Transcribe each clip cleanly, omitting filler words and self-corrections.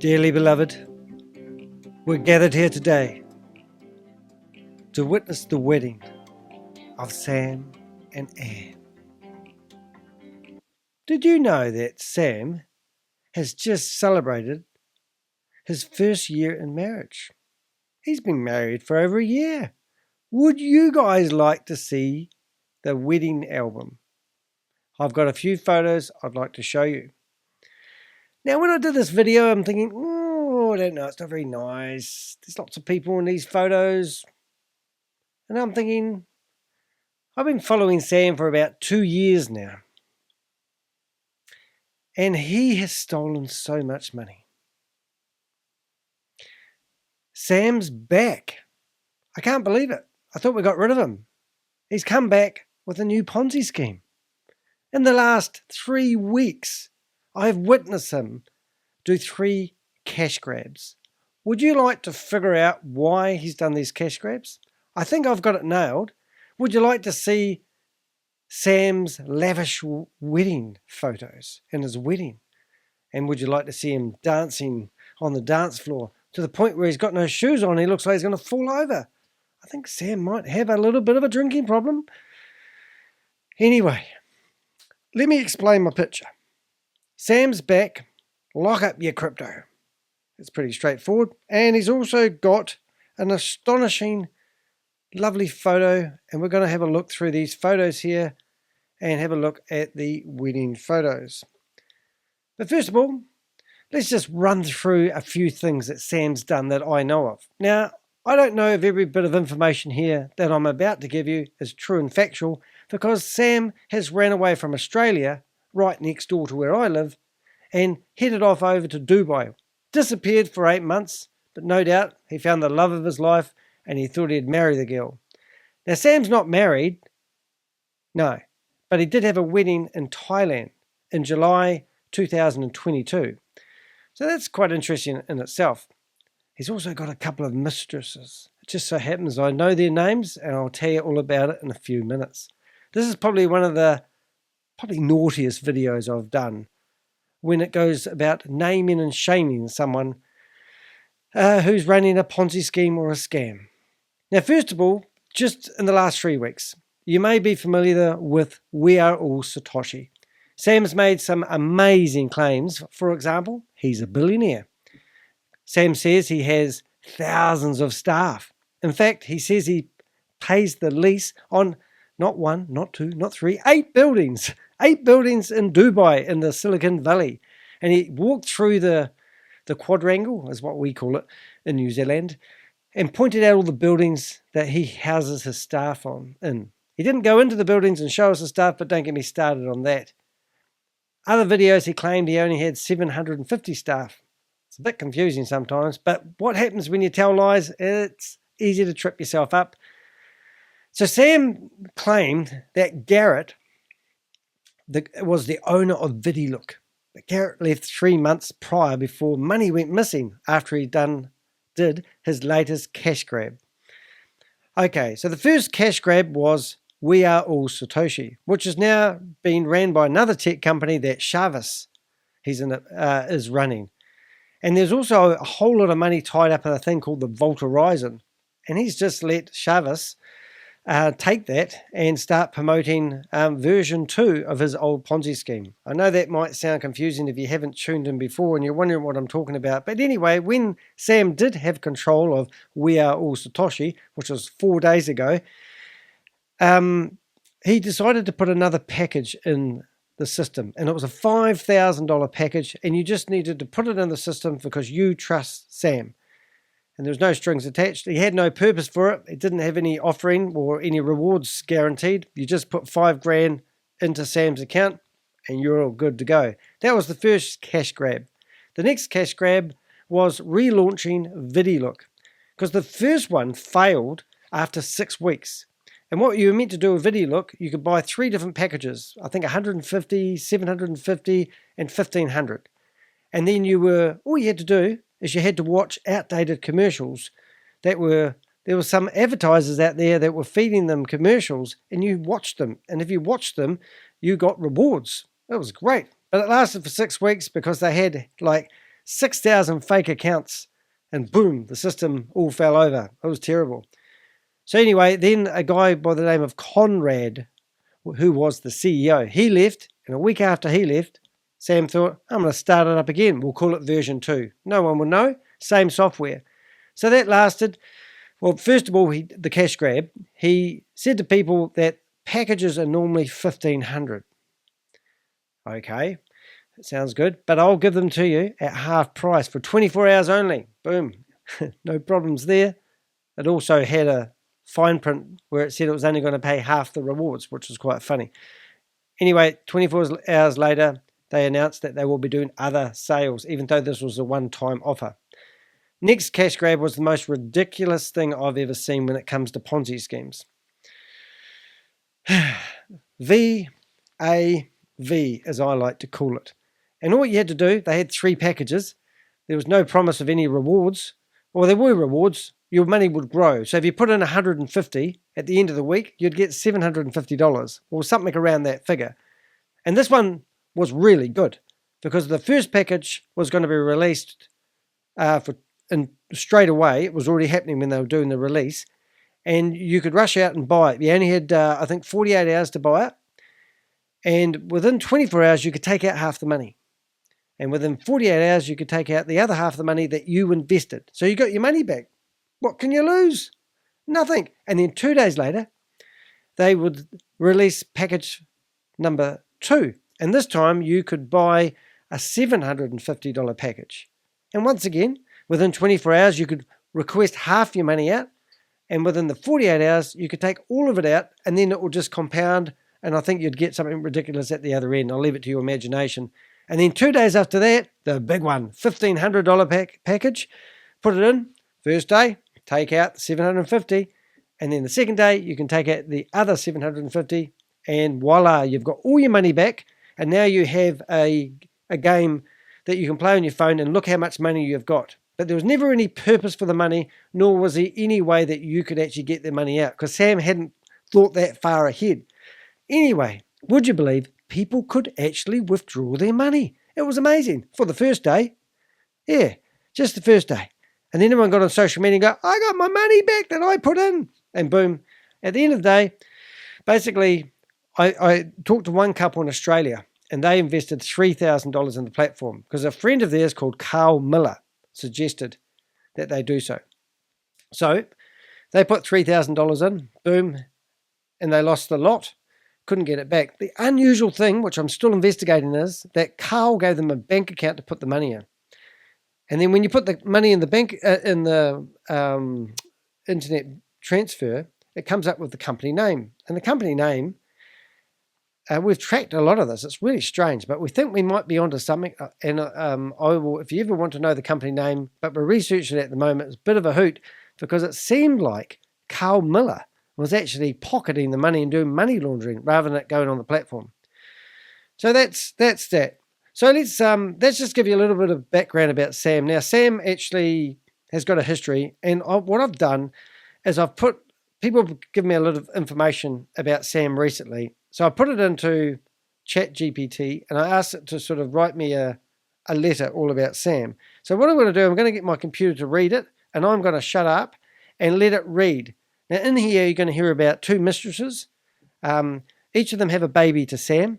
Dearly beloved, we're gathered here today to witness the wedding of Sam and Anne. Did you know that Sam has just celebrated his first year in marriage? He's been married for over a year. Would you guys like to see the wedding album? I've got a few photos I'd like to show you. Now, when I did this video, I'm thinking, I don't know, it's not very nice. There's lots of people in these photos. And I'm thinking, I've been following Sam for about 2 years now. And he has stolen so much money. Sam's back. I can't believe it. I thought we got rid of him. He's come back with a new Ponzi scheme. In the last 3 weeks, I've witnessed him do 3 cash grabs. Would you like to figure out why he's done these cash grabs? I think I've got it nailed. Would you like to see Sam's lavish wedding photos in his wedding? And would you like to see him dancing on the dance floor to the point where he's got no shoes on? He looks like he's going to fall over. I think Sam might have a little bit of a drinking problem. Anyway, let me explain my picture. Sam's back. Lock up your crypto. It's pretty straightforward. And he's also got an astonishing, lovely photo. And we're going to have a look through these photos here and have a look at the wedding photos. But first of all, let's just run through a few things that Sam's done that I know of. Now, I don't know if every bit of information here that I'm about to give you is true and factual, because Sam has ran away from Australia, right next door to where I live, and headed off over to Dubai. Disappeared for 8 months, but no doubt he found the love of his life and he thought he'd marry the girl. Now, Sam's not married, no, but he did have a wedding in Thailand in July 2022. So that's quite interesting in itself. He's also got a couple of mistresses. It just so happens I know their names, and I'll tell you all about it in a few minutes. This is probably one of the naughtiest videos I've done, when it goes about naming and shaming someone who's running a Ponzi scheme or a scam. Now, first of all, just in the last 3 weeks, you may be familiar with We Are All Satoshi. Sam's made some amazing claims. For example, he's a billionaire. Sam says he has thousands of staff. In fact, he says he pays the lease on not 1, not 2, not 3, 8 buildings. 8 buildings in Dubai in the Silicon Valley. And he walked through the quadrangle, is what we call it in New Zealand, and pointed out all the buildings that he houses his staff in. He didn't go into the buildings and show us his staff, but don't get me started on that. Other videos he claimed he only had 750 staff. It's a bit confusing sometimes, but what happens when you tell lies? It's easy to trip yourself up. So Sam claimed that Garrett was the owner of ViDiLook. But Garrett left 3 months prior before money went missing after he did his latest cash grab. Okay, so the first cash grab was We Are All Satoshi, which is now being ran by another tech company that Lavish is running. And there's also a whole lot of money tied up in a thing called the Vault Horizon. And he's just let Lavish take that and start promoting version 2 of his old Ponzi scheme. I know that might sound confusing if you haven't tuned in before and you're wondering what I'm talking about. But anyway, when Sam did have control of We Are All Satoshi, which was 4 days ago, he decided to put another package in the system. And it was a $5,000 package, and you just needed to put it in the system because you trust Sam. And there was no strings attached. He had no purpose for it. It didn't have any offering or any rewards guaranteed. You just put $5,000 into Sam's account and you're all good to go. That was the first cash grab. The next cash grab was relaunching ViDiLook, because the first one failed after 6 weeks. And what you were meant to do with ViDiLook, you could buy 3 different packages, I think 150, 750 and 1500. And then all you had to do is you had to watch outdated commercials there were some advertisers out there that were feeding them commercials, and you watched them. And if you watched them, you got rewards. It was great. But it lasted for 6 weeks because they had like 6,000 fake accounts, and boom, the system all fell over. It was terrible. So anyway, then a guy by the name of Conrad, who was the CEO, he left, and a week after he left, Sam thought, I'm going to start it up again. We'll call it version 2. No one will know. Same software. So that lasted. Well, first of all, the cash grab, he said to people that packages are normally $1,500. Okay, that sounds good, but I'll give them to you at half price for 24 hours only. Boom. No problems there. It also had a fine print where it said it was only going to pay half the rewards, which was quite funny. Anyway, 24 hours later, they announced that they will be doing other sales, even though this was a one-time offer. Next cash grab was the most ridiculous thing I've ever seen when it comes to Ponzi schemes. V.E.N.D, as I like to call it. And all you had to do, they had 3 packages. There was no promise of any rewards. Well, there were rewards. Your money would grow. So if you put in $150 at the end of the week, you'd get $750 or something around that figure. And this one was really good because the first package was going to be released and straight away. It was already happening when they were doing the release, and you could rush out and buy it. You only had, I think, 48 hours to buy it, and within 24 hours, you could take out half the money. And within 48 hours, you could take out the other half of the money that you invested. So you got your money back. What can you lose? Nothing. And then 2 days later, they would release package number 2. And this time you could buy a $750 package. And once again, within 24 hours, you could request half your money out. And within the 48 hours, you could take all of it out, and then it will just compound. And I think you'd get something ridiculous at the other end. I'll leave it to your imagination. And then 2 days after that, the big one, $1,500 package, put it in. First day, take out $750. And then the second day, you can take out the other $750. And voila, you've got all your money back. And now you have a game that you can play on your phone and look how much money you've got. But there was never any purpose for the money, nor was there any way that you could actually get the money out, because Sam hadn't thought that far ahead. Anyway, would you believe people could actually withdraw their money? It was amazing. For the first day. Yeah, just the first day. And then everyone got on social media and go, I got my money back that I put in. And boom. At the end of the day, basically, I talked to one couple in Australia, and they invested $3,000 in the platform because a friend of theirs called Carl Miller suggested that they do so. So they put $3,000 in, boom, and they lost the lot, couldn't get it back. The unusual thing, which I'm still investigating, is that Carl gave them a bank account to put the money in. And then when you put the money in the bank, in the internet transfer, it comes up with the company name. And the company name, we've tracked a lot of this. It's really strange, but we think we might be onto something. And I will, if you ever want to know the company name, but we're researching it at the moment, it's a bit of a hoot because it seemed like Carl Miller was actually pocketing the money and doing money laundering rather than it going on the platform. So that's that. So let's just give you a little bit of background about Sam. Now, Sam actually has got a history, and what I've done is people have given me a lot of information about Sam recently. So I put it into ChatGPT and I asked it to sort of write me a letter all about Sam. So what I'm going to do, I'm going to get my computer to read it, and I'm going to shut up and let it read. Now in here, you're going to hear about 2 mistresses. Each of them have a baby to Sam.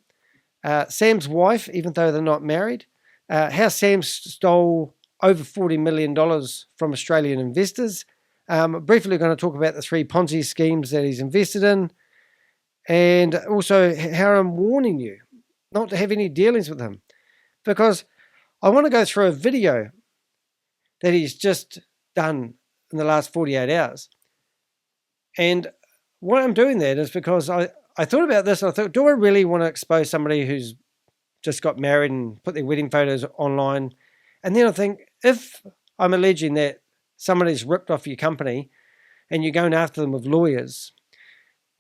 Sam's wife, even though they're not married. How Sam stole over $40 million from Australian investors. Briefly going to talk about the 3 Ponzi schemes that he's invested in. And also how I'm warning you not to have any dealings with him, because I want to go through a video that he's just done in the last 48 hours. And why I'm doing that is because I thought about this and I thought, do I really want to expose somebody who's just got married and put their wedding photos online? And then I think, if I'm alleging that somebody's ripped off your company and you're going after them with lawyers,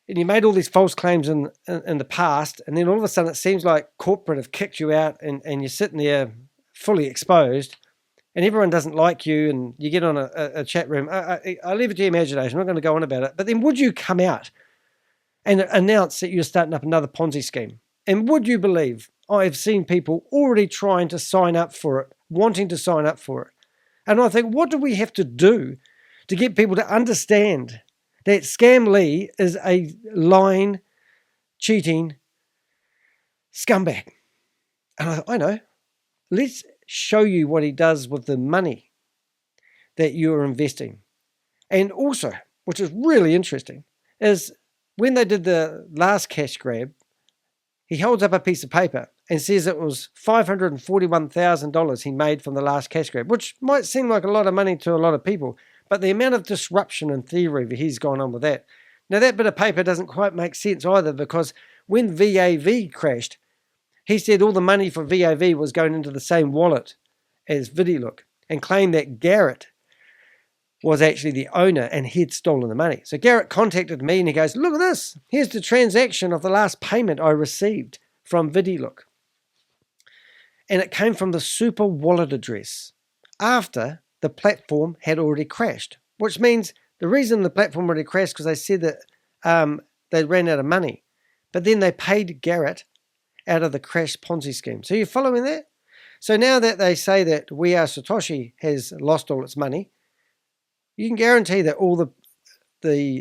and you made all these false claims in the past, and then all of a sudden it seems like corporate have kicked you out and you're sitting there fully exposed, and everyone doesn't like you, and you get on a chat room. I leave it to your imagination. I'm not going to go on about it. But then would you come out and announce that you're starting up another Ponzi scheme? And would you believe I've seen people already trying to sign up for it wanting to sign up for it. And I think, what do we have to do to get people to understand that Scam Lee is a lying, cheating scumbag? And I know. Let's show you what he does with the money that you are investing. And also, which is really interesting, is when they did the last cash grab, he holds up a piece of paper and says it was $541,000 he made from the last cash grab, which might seem like a lot of money to a lot of people, but the amount of disruption and theory that he's gone on with that. Now, that bit of paper doesn't quite make sense either, because when VAV crashed, he said all the money for VAV was going into the same wallet as ViDiLook, and claimed that Garrett was actually the owner and he'd stolen the money. So Garrett contacted me and he goes, look at this. Here's the transaction of the last payment I received from ViDiLook. And it came from the super wallet address after the platform had already crashed, which means the reason the platform already crashed because they said that they ran out of money. But then they paid Garrett out of the crashed Ponzi scheme. So you're following that? So now that they say that We Are Satoshi has lost all its money, you can guarantee that all the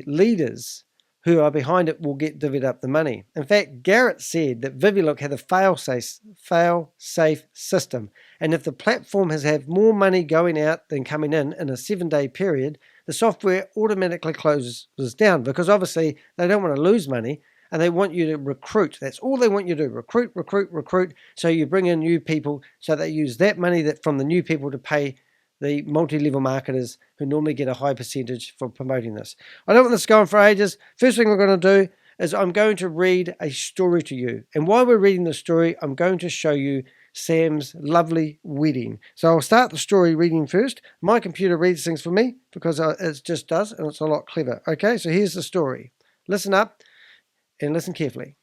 leaders who are behind it will get divvied up the money. In fact, Garrett said that ViDiLook had a fail-safe system, and if the platform has had more money going out than coming in a 7-day period, the software automatically closes down, because obviously they don't want to lose money and they want you to recruit. That's all they want you to do, recruit. So you bring in new people, so they use that money from the new people to pay the multi-level marketers who normally get a high percentage for promoting this. I don't want this going for ages. First thing we're going to do is I'm going to read a story to you. And while we're reading the story, I'm going to show you Sam's lovely wedding. So I'll start the story reading first. My computer reads things for me because it just does, and it's a lot clever. Okay, so here's the story. Listen up and listen carefully.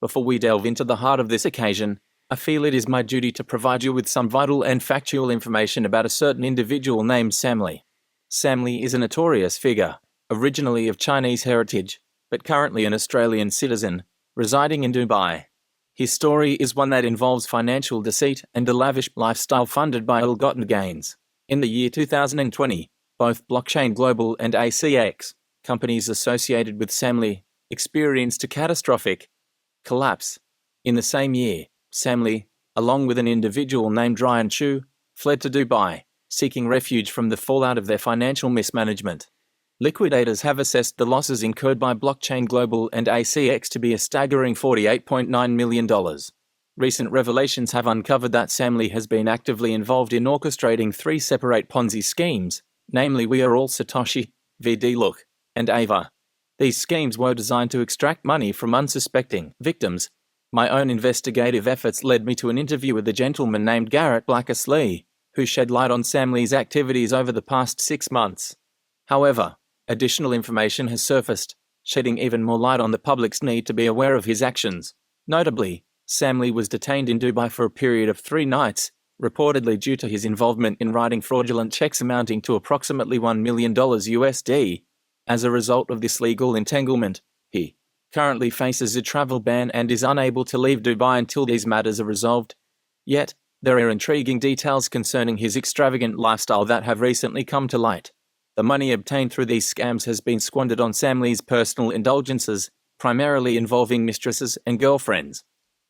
Before we delve into the heart of this occasion, I feel it is my duty to provide you with some vital and factual information about a certain individual named Sam Lee. Sam Lee is a notorious figure, originally of Chinese heritage, but currently an Australian citizen, residing in Dubai. His story is one that involves financial deceit and a lavish lifestyle funded by ill-gotten gains. In the year 2020, both Blockchain Global and ACX, companies associated with Sam Lee, experienced a catastrophic collapse. In the same year, Sam Lee, along with an individual named Ryan Chu, fled to Dubai, seeking refuge from the fallout of their financial mismanagement. Liquidators have assessed the losses incurred by Blockchain Global and ACX to be a staggering $48.9 million. Recent revelations have uncovered that Sam Lee has been actively involved in orchestrating 3 separate Ponzi schemes, namely We Are All Satoshi, ViDiLook, and Ava. These schemes were designed to extract money from unsuspecting victims. My own investigative efforts led me to an interview with a gentleman named Garrett Blackus Lee, who shed light on Sam Lee's activities over the past 6 months. However, additional information has surfaced, shedding even more light on the public's need to be aware of his actions. Notably, Sam Lee was detained in Dubai for a period of 3 nights, reportedly due to his involvement in writing fraudulent checks amounting to approximately $1 million USD. As a result of this legal entanglement, he currently faces a travel ban and is unable to leave Dubai until these matters are resolved. Yet, there are intriguing details concerning his extravagant lifestyle that have recently come to light. The money obtained through these scams has been squandered on Sam Lee's personal indulgences, primarily involving mistresses and girlfriends.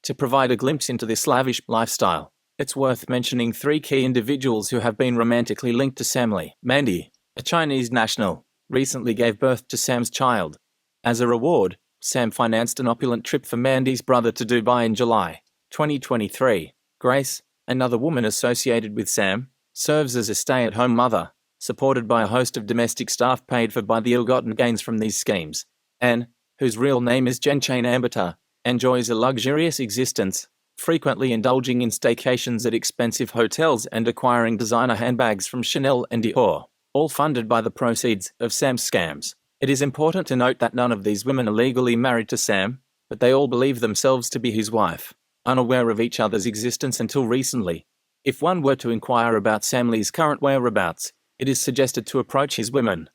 To provide a glimpse into this lavish lifestyle, it's worth mentioning 3 key individuals who have been romantically linked to Sam Lee. Mandy, a Chinese national, recently gave birth to Sam's child. As a reward, Sam financed an opulent trip for Mandy's brother to Dubai in July 2023. Grace, another woman associated with Sam, serves as a stay-at-home mother, supported by a host of domestic staff paid for by the ill-gotten gains from these schemes. Anne, whose real name is Jen Chain Ambiter, enjoys a luxurious existence, frequently indulging in staycations at expensive hotels and acquiring designer handbags from Chanel and Dior, all funded by the proceeds of Sam's scams. It is important to note that none of these women are legally married to Sam, but they all believe themselves to be his wife, unaware of each other's existence until recently. If one were to inquire about Sam Lee's current whereabouts, it is suggested to approach his women.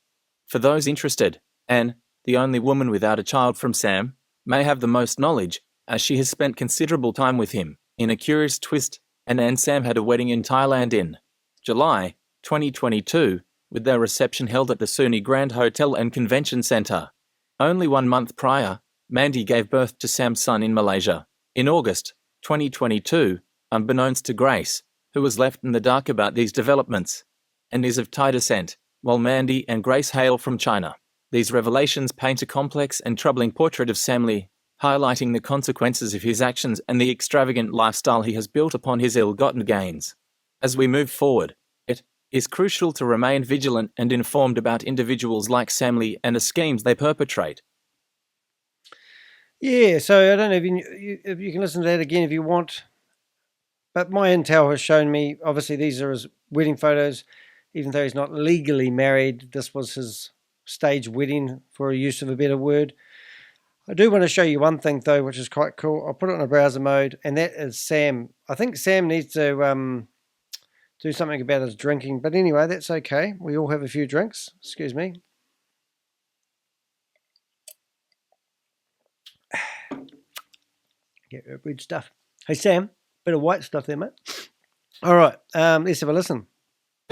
For those interested, Anne, the only woman without a child from Sam, may have the most knowledge, as she has spent considerable time with him. In a curious twist, and Sam had a wedding in Thailand in July 2022, with their reception held at the SUNY Grand Hotel and Convention Centre. Only 1 month prior, Mandy gave birth to Sam's son in Malaysia. In August 2022, unbeknownst to Grace, who was left in the dark about these developments, and is of Thai descent, while Mandy and Grace hail from China. These revelations paint a complex and troubling portrait of Sam Lee, highlighting the consequences of his actions and the extravagant lifestyle he has built upon his ill-gotten gains. As we move forward, it is crucial to remain vigilant and informed about individuals like Sam Lee and the schemes they perpetrate. Yeah, so I don't know if you can listen to that again if you want. But my intel has shown me, obviously these are his wedding photos. Even though he's not legally married, this was his stage wedding, for a use of a better word. I do want to show you one thing though, which is quite cool. I'll put it in a browser mode, and that is Sam. I think Sam needs to do something about his drinking, but anyway, that's okay. We all have a few drinks. Excuse me. Get red stuff. Hey Sam, bit of white stuff there, mate. All right, let's have a listen. เข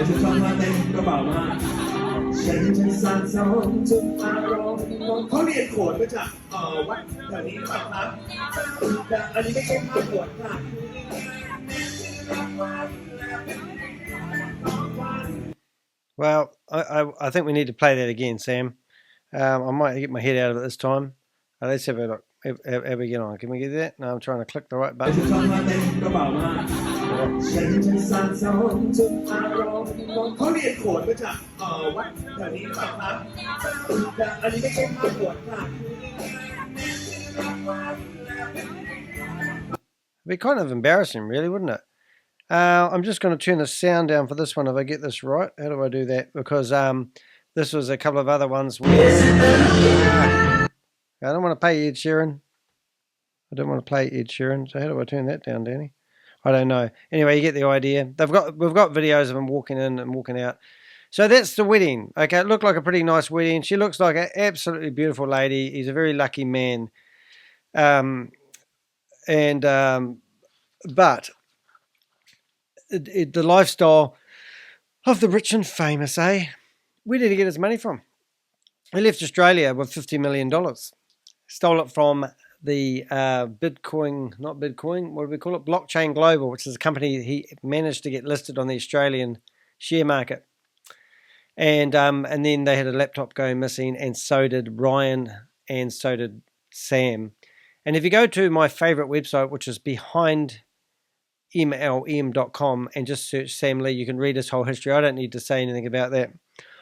าเรียนโขนมาจากวัดแถวนี้หรือเปล่าครับแต่อันนี้ไม่ใช่ภาพโขนค่ะ Well, I think we need to play that again, Sam. I might get my head out of it this time. Let's have a look. How we get on? Can we get that? No, I'm trying to click the right button. เขาเรียนโขนมาจากวัดแถวนี้หรือเปล่าครับแต่อันนี้ไม่ใช่ภาพโขนค่ะ It'd be kind of embarrassing, really, wouldn't it? I'm just going to turn the sound down for this one if I get this right. How do I do that? Because this was a couple of other ones. I don't want to play Ed Sheeran. I don't want to play Ed Sheeran. So how do I turn that down, Danny? I don't know. Anyway, you get the idea. We've got videos of him walking in and walking out. So that's the wedding. Okay, it looked like a pretty nice wedding. She looks like an absolutely beautiful lady. He's a very lucky man. But the lifestyle of the rich and famous, eh? Where did he get his money from? He left Australia with $50 million. Stole it from the Bitcoin, not Bitcoin, what do we call it? Blockchain Global, which is a company he managed to get listed on the Australian share market. And then they had a laptop going missing, and so did Ryan, and so did Sam. And if you go to my favorite website, which is behindmlm.com, and just search Sam Lee, you can read his whole history. I don't need to say anything about that.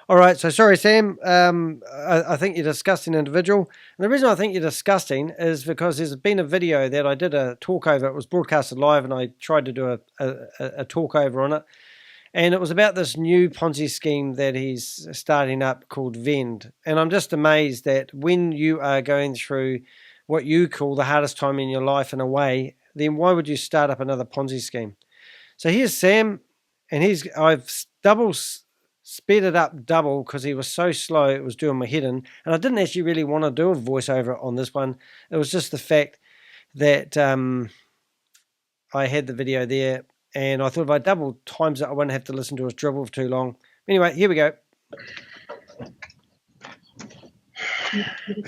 All right, so sorry, Sam. I think you're a disgusting individual. And the reason I think you're disgusting is because there's been a video that I did a talk over. It was broadcasted live, and I tried to do a talk over on it. And it was about this new Ponzi scheme that he's starting up called V.E.N.D. And I'm just amazed that when you are going through what you call the hardest time in your life in a way, then why would you start up another Ponzi scheme? So here's Sam, and I've sped it up double because he was so slow it was doing my head in. And I didn't actually really want to do a voiceover on this one. It was just the fact that I had the video there, and I thought if I double times it, I wouldn't have to listen to his dribble for too long. Anyway, here we go.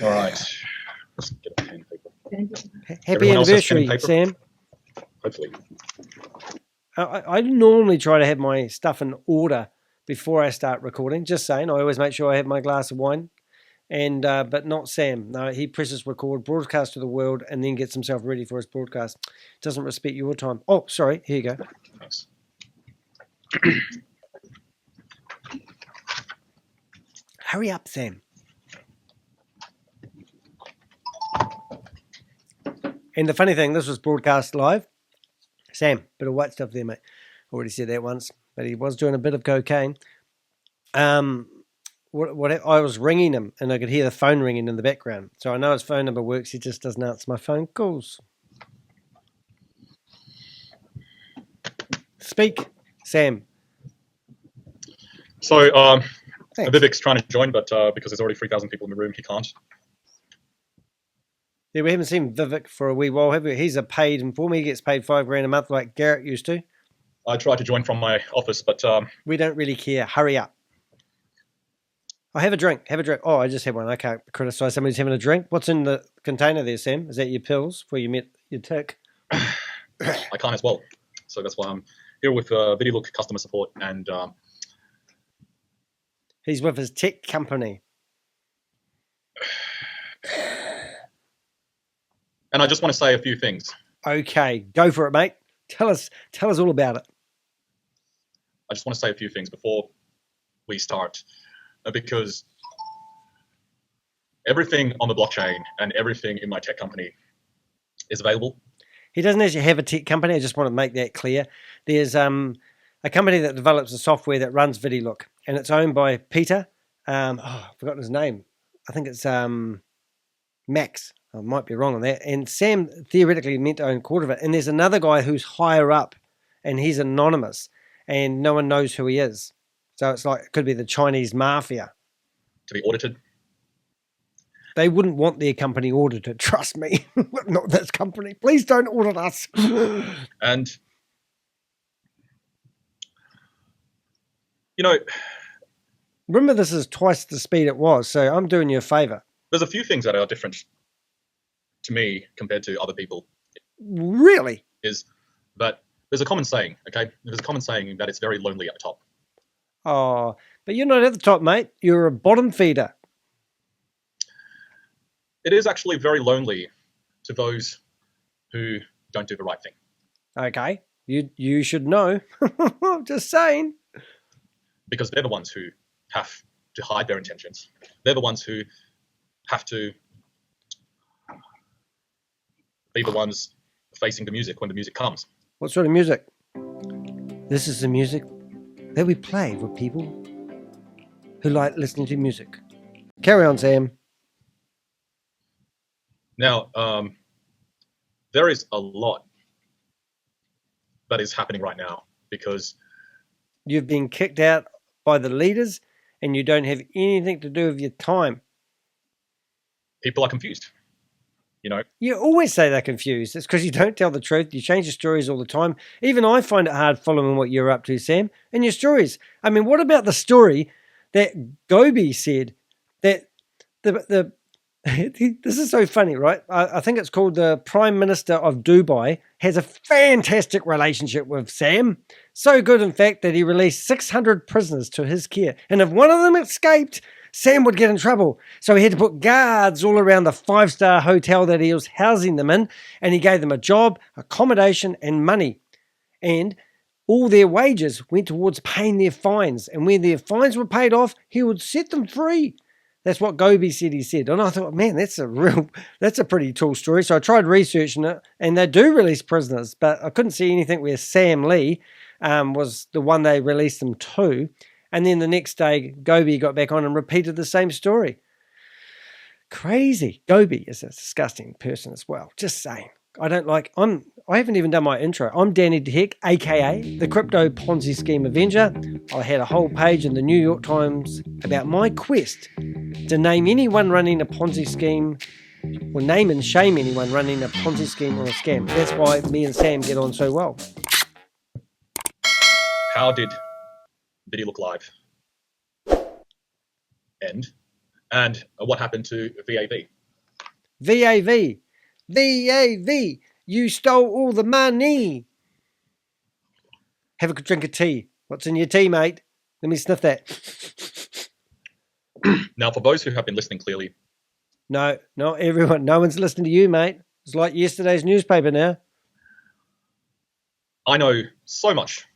All right. Let's get a pen and paper. Happy Everyone else has pen and anniversary, paper? Sam. Hopefully. I normally try to have my stuff in order before I start recording. Just saying, I always make sure I have my glass of wine. And but not Sam. No, he presses record, broadcast to the world, and then gets himself ready for his broadcast. Doesn't respect your time. Oh, sorry. Here you go. Thanks. Hurry up, Sam. And the funny thing, this was broadcast live. Sam, bit of white stuff there, mate. Already said that once, but he was doing a bit of cocaine. I was ringing him, and I could hear the phone ringing in the background. So I know his phone number works. He just doesn't answer my phone calls. Speak, Sam. So, Thanks. Vivek's trying to join, but because there's already 3,000 people in the room, he can't. Yeah, we haven't seen Vivek for a wee while, have we? He's a paid informer. He gets paid $5,000 a month like Garrett used to. I tried to join from my office, but We don't really care. Hurry up. Oh, have a drink. Have a drink. Oh, I just had one. I can't criticize somebody who's having a drink. What's in the container there, Sam? Is that your pills before you met your tick? I can't as well. So that's why I'm here with ViDiLook customer support, and He's with his tech company. I just want to say a few things. Okay, go for it, mate. Tell us all about it. I just want to say a few things before we start, because everything on the blockchain and everything in my tech company is available. He doesn't actually have a tech company. I just want to make that clear. There's a company that develops the software that runs ViDiLook, and it's owned by Peter. I've forgotten his name. I think it's Max. I might be wrong on that. And Sam theoretically meant to own a quarter of it. And there's another guy who's higher up, and he's anonymous, and no one knows who he is. So it's like it could be the Chinese mafia. To be audited. They wouldn't want their company audited, trust me. Not this company. Please don't audit us. And, you know, remember, this is twice the speed it was, so I'm doing you a favor. there's a few things that are different to me compared to other people. Really? Is that there's a common saying, okay? There's a common saying that it's very lonely at the top. Oh, but you're not at the top, mate. You're a bottom feeder. It is actually very lonely to those who don't do the right thing. Okay, you should know. I'm just saying. Because they're the ones who have to hide their intentions. They're the ones who have to be the ones facing the music when the music comes. What sort of music? This is the music that we play for people who like listening to music. Carry on, Sam. Now, there is a lot that is happening right now because You've been kicked out by the leaders and you don't have anything to do with your time. people are confused. You know, You always say they're confused. It's because you don't tell the truth. You change your stories all the time. Even I find it hard following what you're up to, Sam, and your stories. I mean, what about the story that Gobi said that the this is so funny, right? I think it's called the Prime Minister of Dubai has a fantastic relationship with Sam. So good, in fact, that he released 600 prisoners to his care. And if one of them escaped, Sam would get in trouble. So he had to put guards all around the 5-star hotel that he was housing them in. And he gave them a job, accommodation, and money. And all their wages went towards paying their fines. And when their fines were paid off, he would set them free. That's what Gobi said he said. And I thought, man, that's a pretty tall story. So I tried researching it, and they do release prisoners, but I couldn't see anything where Sam Lee was the one they released them to. And then the next day, Gobi got back on and repeated the same story. Crazy. Gobi is a disgusting person as well. Just saying. I haven't even done my intro. I'm Danny DeHeck, aka the Crypto Ponzi Scheme Avenger. I had a whole page in the New York Times about my quest to name anyone running a Ponzi scheme, or name and shame anyone running a Ponzi scheme or a scam. That's why me and Sam get on so well. how did ViDiLook Live end? And what happened to VAV? VAV. VAV. You stole all the money. Have a drink of tea. What's in your tea, mate? Let me sniff that. Now, for those who have been listening clearly, No, not everyone. No one's listening to you, mate. It's like yesterday's newspaper now. I know so much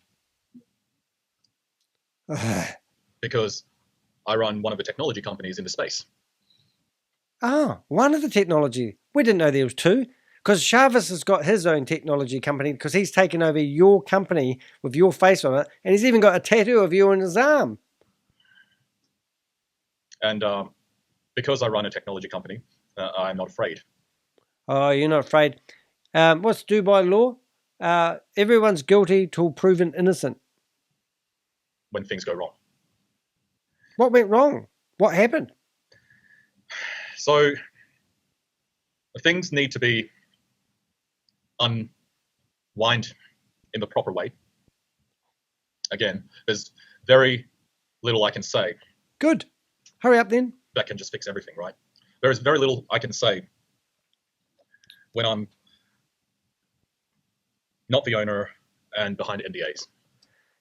because I run one of the technology companies in the space. One of the technology. We didn't know there was two. Because Chavez has got his own technology company because he's taken over your company with your face on it. And he's even got a tattoo of you on his arm. And because I run a technology company, I'm not afraid. Oh, you're not afraid. What's Dubai law? Everyone's guilty till proven innocent. When things go wrong. What went wrong? What happened? So things need to be unwind in the proper way. Again, there's very little I can say Good. Hurry up then. that can just fix everything, right? There is very little I can say when I'm not the owner and behind NDAs.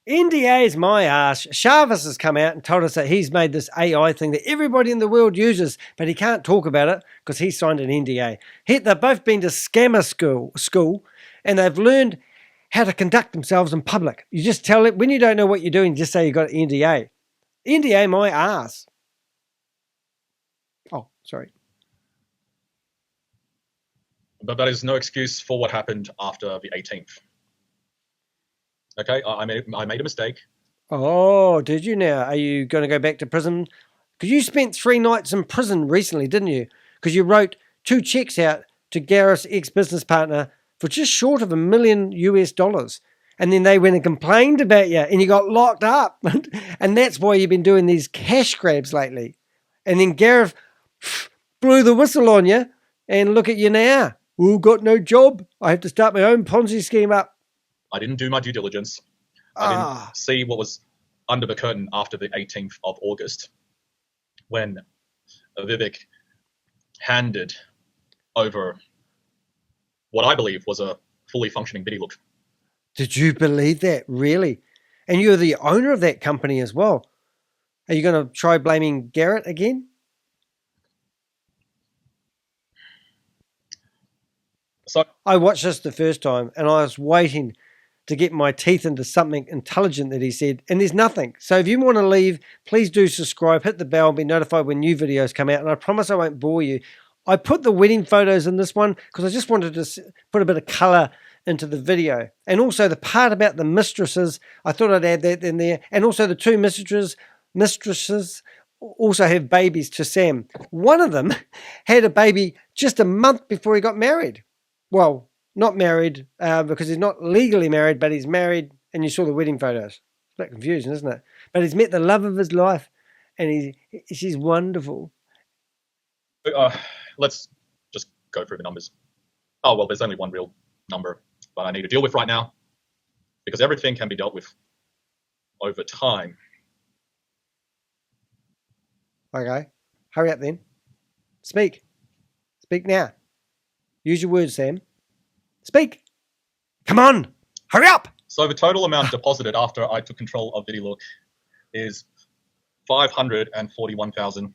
NDA's my ass. Chavez has come out and told us that he's made this AI thing that everybody in the world uses, but he can't talk about it because he signed an NDA. They've both been to scammer school and they've learned how to conduct themselves in public. You just tell it, when you don't know what you're doing, just say you got an NDA. NDA my ass. Oh, sorry. But that is no excuse for what happened after the 18th. Okay, I made a mistake. Oh, did you now? Are you going to go back to prison? Because you spent 3 nights in prison recently, didn't you? Because you wrote 2 checks out to Gareth's ex-business partner for just short of $1 million US. And then they went and complained about you and you got locked up. And that's why you've been doing these cash grabs lately. And then Gareth blew the whistle on you and look at you now. Oh, got no job. I have to start my own Ponzi scheme up. I didn't do my due diligence. I didn't see what was under the curtain after the 18th of August when Vivek handed over what I believe was a fully functioning ViDiLook. Did you believe that? Really? And you're the owner of that company as well. Are you going to try blaming Garrett again? So I watched this the first time and I was waiting to get my teeth into something intelligent that he said, and there's nothing. So if you want to leave, please do subscribe, hit the bell, and be notified when new videos come out. And I promise I won't bore you. I put the wedding photos in this one because I just wanted to put a bit of color into the video. And also the part about the mistresses, I thought I'd add that in there. And also the 2 mistresses also have babies to Sam. One of them had a baby just a month before he got married. Well, not married because he's not legally married, but he's married, and you saw the wedding photos. It's a bit confusing, isn't it? But he's met the love of his life, and she's wonderful. let's just go through the numbers. Oh, well, there's only one real number that I need to deal with right now because everything can be dealt with over time. Okay, hurry up then. Speak. Speak now. Use your words, Sam. Speak. Come on. Hurry up. So the total amount deposited after I took control of ViDiLook is $541,000.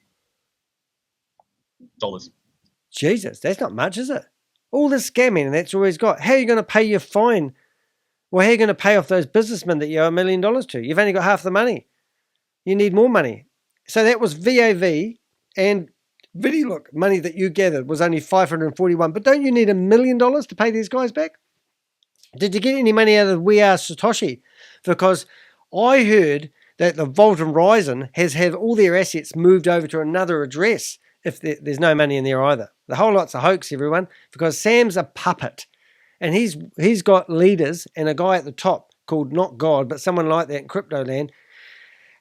Jesus, that's not much, is it? All this scamming and that's all he's got. How are you going to pay your fine? Well, how are you going to pay off those businessmen that you owe $1 million to? You've only got half the money. You need more money. So that was VAV and ViDiLook money that you gathered was only $541. But don't you need $1 million to pay these guys back? Did you get any money out of We Are Satoshi? Because I heard that the Vault and Ryzen has had all their assets moved over to another address if there's no money in there either. The whole lot's a hoax, everyone, because Sam's a puppet. And he's got leaders and a guy at the top called not God, but someone like that in crypto land.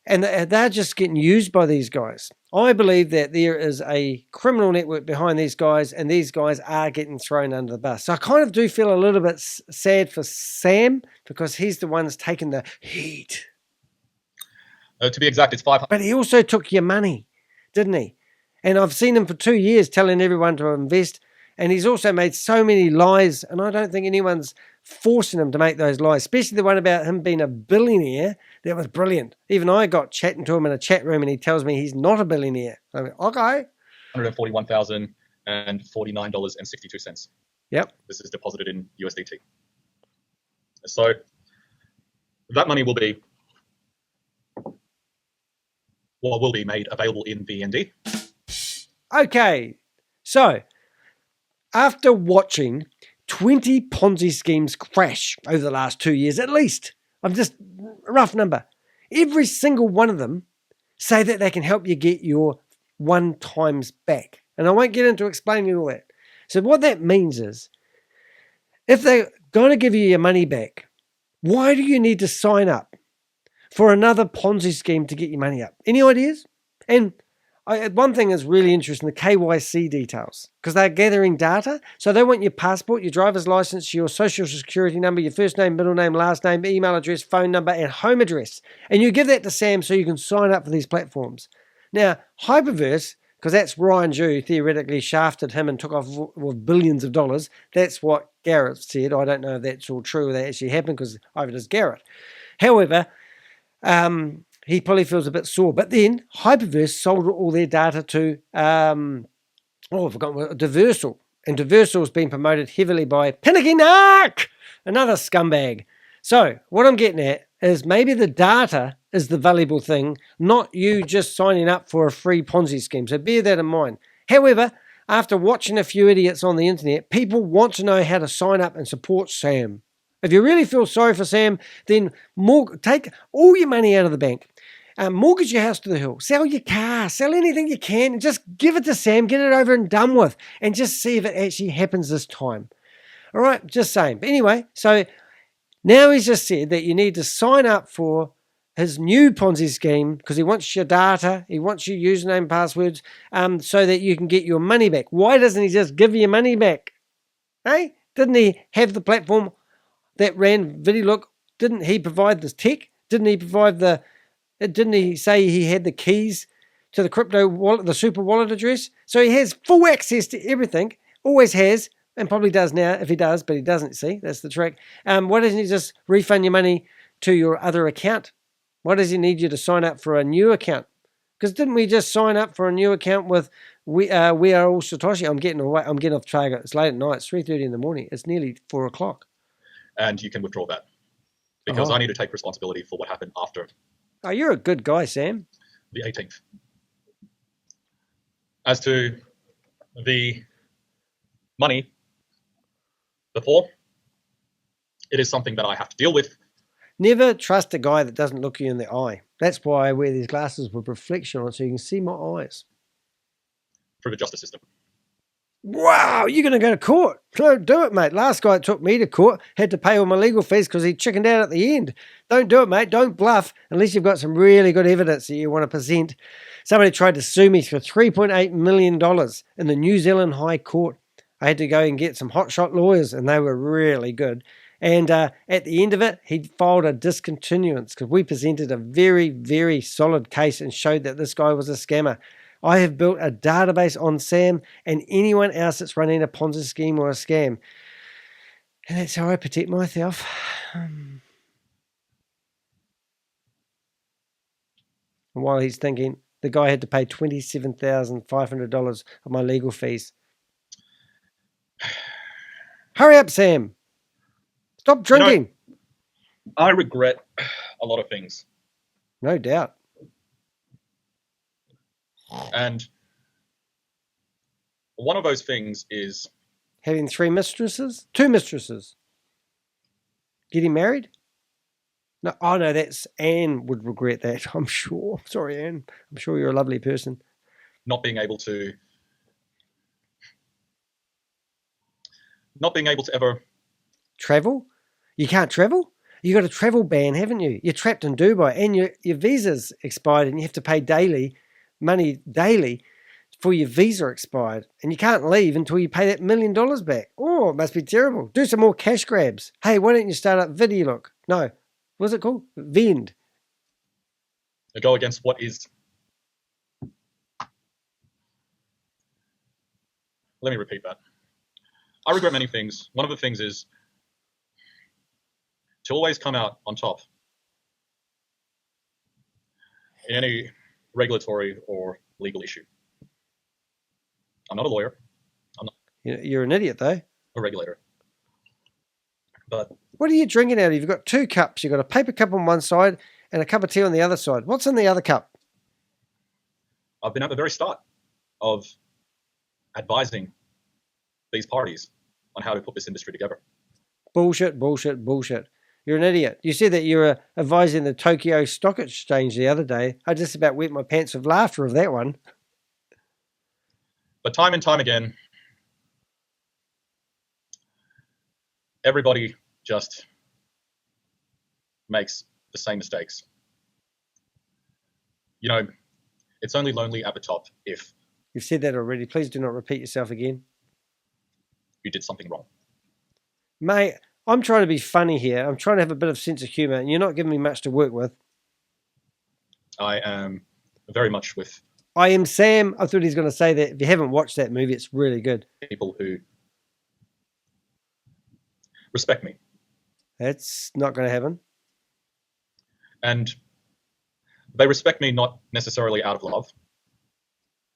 And they're just getting used by these guys. I believe that there is a criminal network behind these guys, and these guys are getting thrown under the bus. So I kind of do feel a little bit sad for Sam because he's the one that's taking the heat. To be exact, it's 500. But he also took your money, didn't he? And I've seen him for 2 years telling everyone to invest. And he's also made so many lies, and I don't think anyone's forcing him to make those lies, especially the one about him being a billionaire. That was brilliant. Even I got chatting to him in a chat room, and he tells me he's not a billionaire. I went, okay. $141,049.62. Yep. This is deposited in USDT. So that money will be made available in V.E.N.D. Okay. So after watching 20 Ponzi schemes crash over the last 2 years, at least, I'm just a rough number, every single one of them say that they can help you get your 1 times back. And I won't get into explaining all that. So what that means is, if they're going to give you your money back, why do you need to sign up for another Ponzi scheme to get your money up? Any ideas? And One thing is really interesting, the KYC details, because they're gathering data. So they want your passport, your driver's license, your social security number, your first name, middle name, last name, email address, phone number, and home address. And you give that to Sam so you can sign up for these platforms. Now, Hyperverse, because that's Ryan Jew theoretically shafted him and took off with billions of dollars. That's what Garrett said. I don't know if that's all true or that actually happened because either does Garrett. However, he probably feels a bit sore. But then Hyperverse sold all their data to, I've forgotten, Diversal. And Diversal's been promoted heavily by Pinakee Naik, another scumbag. So what I'm getting at is maybe the data is the valuable thing, not you just signing up for a free Ponzi scheme. So bear that in mind. However, after watching a few idiots on the internet, people want to know how to sign up and support Sam. If you really feel sorry for Sam, then take all your money out of the bank. Mortgage your house to the hill. Sell your car. Sell anything you can. And just give it to Sam. Get it over and done with. And just see if it actually happens this time. All right? Just saying. But anyway, so now he's just said that you need to sign up for his new Ponzi scheme because he wants your data. He wants your username, passwords, so that you can get your money back. Why doesn't he just give you your money back? Hey? Didn't he have the platform that ran ViDiLook? Didn't he provide the tech? Didn't he say he had the keys to the crypto wallet, the super wallet address? So he has full access to everything, always has, and probably does now if he does, but he doesn't, see? That's the trick. Why doesn't he just refund your money to your other account? Why does he need you to sign up for a new account? Because didn't we just sign up for a new account with We Are All Satoshi? I'm getting off target. It's late at night. It's 3:30 in the morning. It's nearly 4 o'clock. And you can withdraw that. Because I need to take responsibility for what happened after. Oh, you're a good guy, Sam. The 18th. As to the money before, it is something that I have to deal with. Never trust a guy that doesn't look you in the eye. That's why I wear these glasses with reflection on so you can see my eyes. Through the justice system. Wow, you're going to go to court. Don't do it, mate. Last guy that took me to court had to pay all my legal fees because he chickened out at the end. Don't do it, mate. Don't bluff unless you've got some really good evidence that you want to present. Somebody tried to sue me for $3.8 million in the New Zealand High Court. I had to go and get some hotshot lawyers, and they were really good. And at the end of it, he filed a discontinuance because we presented a very, very solid case and showed that this guy was a scammer. I have built a database on Sam and anyone else that's running a Ponzi scheme or a scam. And that's how I protect myself. And while he's thinking, the guy had to pay $27,500 of my legal fees. Hurry up, Sam. Stop drinking. I regret a lot of things. No doubt. And one of those things is having 2 mistresses. Getting married? No, oh no, that's Anne would regret that, I'm sure. Sorry, Anne. I'm sure you're a lovely person. Not being able to ever travel. You can't travel? You got a travel ban, haven't you? You're trapped in Dubai and your visa's expired and you have to pay money daily for your visa expired, and you can't leave until you pay that $1 million back. Oh, it must be terrible. Do some more cash grabs. Hey, why don't you start up ViDiLook? No, what's it called? V.E.N.D. Go against what is. Let me repeat that. I regret many things. One of the things is to always come out on top in any regulatory or legal issue. I'm not a lawyer. I'm not. You're an idiot, though. A regulator. But what are you drinking out of? You've got 2 cups. You've got a paper cup on one side and a cup of tea on the other side. What's in the other cup? I've been at the very start of advising these parties on how to put this industry together. Bullshit, bullshit, bullshit. You're an idiot. You said that you were advising the Tokyo Stock Exchange the other day. I just about wet my pants with laughter of that one. But time and time again, everybody just makes the same mistakes. You know, It's only lonely at the top if You've said that already. Please do not repeat yourself again. you did something wrong. Mate, I'm trying to be funny here. I'm trying to have a bit of sense of humour, and you're not giving me much to work with. I am very much with I am Sam. I thought he was going to say that. If you haven't watched that movie, it's really good. people who respect me. That's not going to happen. And they respect me not necessarily out of love,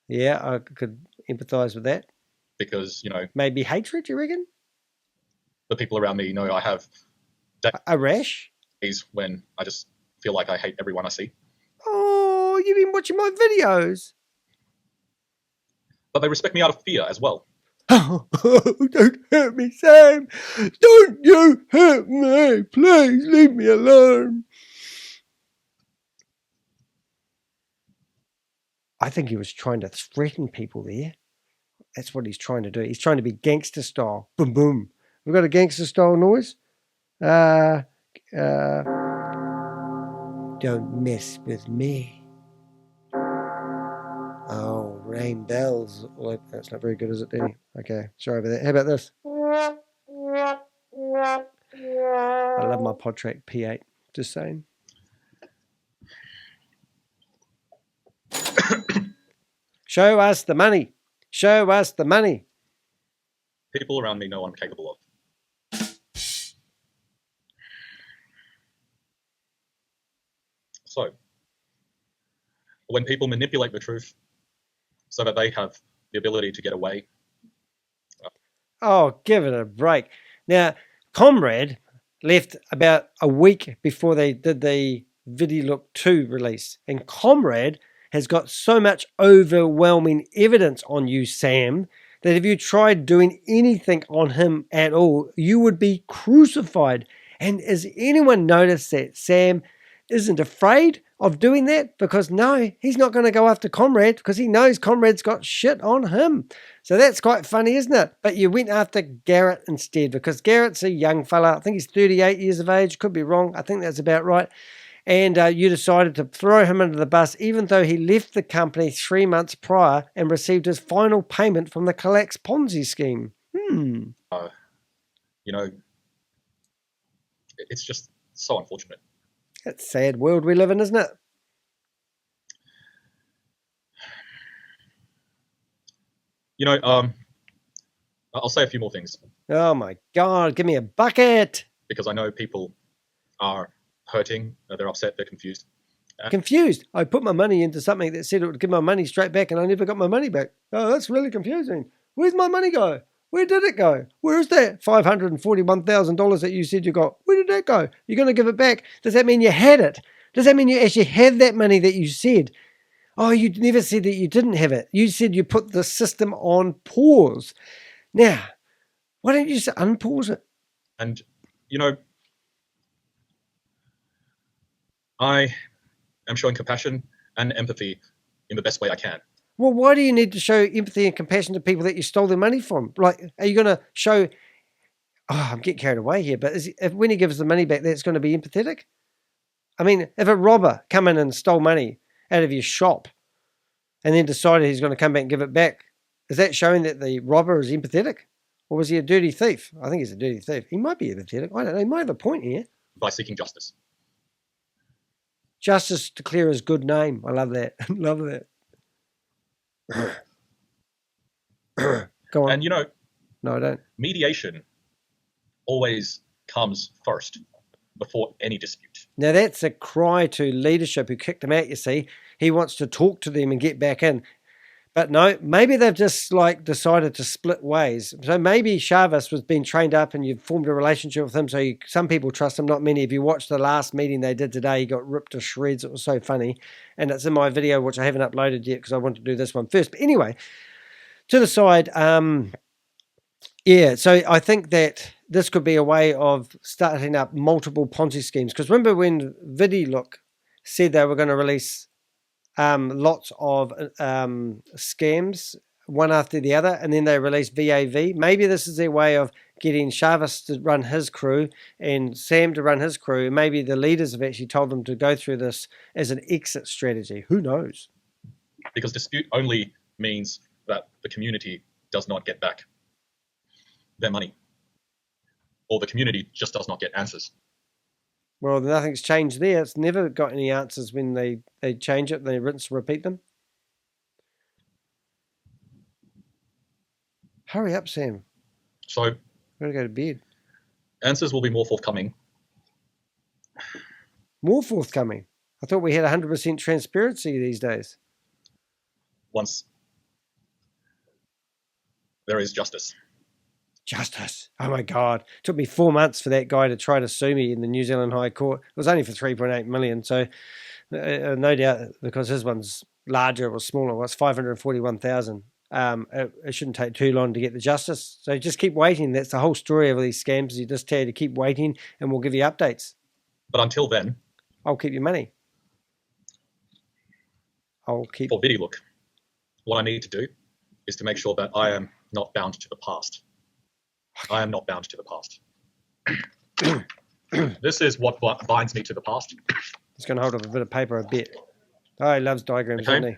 Yeah, I could empathise with that. because, you know, Maybe hatred, you reckon? the people around me know I have A rash? days when I just feel like I hate everyone I see. Oh, you've been watching my videos. But they respect me out of fear as well. Oh, don't hurt me, Sam. Don't you hurt me. Please leave me alone. I think he was trying to threaten people there. That's what he's trying to do. He's trying to be gangster style. Boom, boom. We've got a gangster style noise. Don't mess with me. Oh, rain bells. Well, that's not very good, is it, Danny? Okay, sorry about that. How about this? I love my PodTrack P8. Just saying. Show us the money. Show us the money. People around me know I'm capable of. So, when people manipulate the truth so that they have the ability to get away. Oh, give it a break. Now, Comrade left about a week before they did the ViDiLook 2 release. And Comrade has got so much overwhelming evidence on you, Sam, that if you tried doing anything on him at all, you would be crucified. And has anyone noticed that Sam isn't afraid of doing that? Because no, he's not going to go after Comrade because he knows Comrade's got shit on him. So that's quite funny, isn't it? But you went after Garrett instead because Garrett's a young fella. I think he's 38 years of age. Could be wrong. I think that's about right. And you decided to throw him under the bus, even though he left the company 3 months prior and received his final payment from the collapsed Ponzi scheme. You know, it's just so unfortunate. It's a sad world we live in, isn't it? You know, I'll say a few more things. Oh my God, give me a bucket. Because I know people are hurting, they're upset, they're confused. Confused. I put my money into something that said it would give my money straight back and I never got my money back. Oh, that's really confusing. Where's my money go? Where did it go? Where is that $541,000 that you said you got? Where did that go? You're going to give it back. Does that mean you had it? Does that mean you actually have that money that you said? Oh, you never said that you didn't have it. You said you put the system on pause. Now, why don't you just unpause it? And, you know, I am showing compassion and empathy in the best way I can. Well, why do you need to show empathy and compassion to people that you stole their money from? Like, are you going to show... Oh, I'm getting carried away here, but when he gives the money back, that's going to be empathetic? I mean, if a robber come in and stole money out of your shop and then decided he's going to come back and give it back, is that showing that the robber is empathetic? Or was he a dirty thief? I think he's a dirty thief. He might be empathetic. I don't know. He might have a point here. By seeking justice. Justice to clear his good name. I love that. Love that. Go on. And, you know, no, I don't. Mediation always comes first before any dispute. Now, that's a cry to leadership who kicked him out, you see. He wants to talk to them and get back in. But no, maybe they've just like decided to split ways. So maybe Chavez was being trained up and you've formed a relationship with him. So some people trust him, not many. If you watched the last meeting they did today, he got ripped to shreds. It was so funny. And it's in my video, which I haven't uploaded yet because I want to do this one first. But anyway, to the side, yeah, so I think that this could be a way of starting up multiple Ponzi schemes. Because remember when ViDiLook said they were going to release lots of scams, one after the other, and then they released VAV. Maybe this is their way of getting Chavez to run his crew and Sam to run his crew. Maybe the leaders have actually told them to go through this as an exit strategy. Who knows? because dispute only means that the community does not get back their money, or the community just does not get answers. Well, nothing's changed there. It's never got any answers when they change it, they rinse and repeat them. Hurry up, Sam. So We've got to go to bed. answers will be more forthcoming. More forthcoming? I thought we had 100% transparency these days. Once there is justice. Justice. Oh my God. It took me 4 months for that guy to try to sue me in the New Zealand High Court. It was only for 3.8 million. So no doubt, because his one's larger, it was smaller. It was 541,000. It shouldn't take too long to get the justice. So just keep waiting. That's the whole story of these scams. You just tell you to keep waiting and we'll give you updates. But until then, I'll keep your money. I'll keep... For ViDiLook, what I need to do is to make sure that I am not bound to the past. I am not bound to the past. This is what binds me to the past. He's going to hold up a bit of paper, I bet. Oh, he loves diagrams, doesn't he?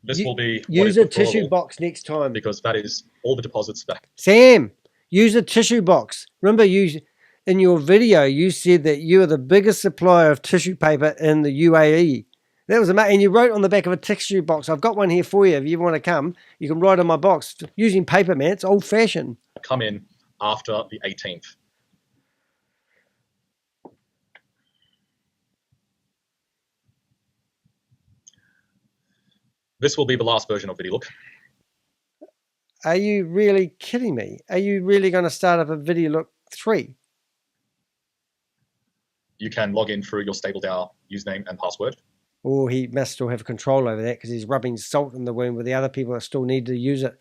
This will be use a tissue box next time, because that is all the deposits back. Sam, use a tissue box. Remember, in your video, you said that you are the biggest supplier of tissue paper in the UAE. That was amazing. And you wrote on the back of a tissue box. I've got one here for you. If you want to come, you can write on my box using paper, man. It's old-fashioned. Come in after the 18th. This will be the last version of ViDiLook. Are you really kidding me? Are you really going to start up a ViDiLook 3? You can log in through your StableDAO username and password. Or he must still have control over that because he's rubbing salt in the wound with the other people that still need to use it.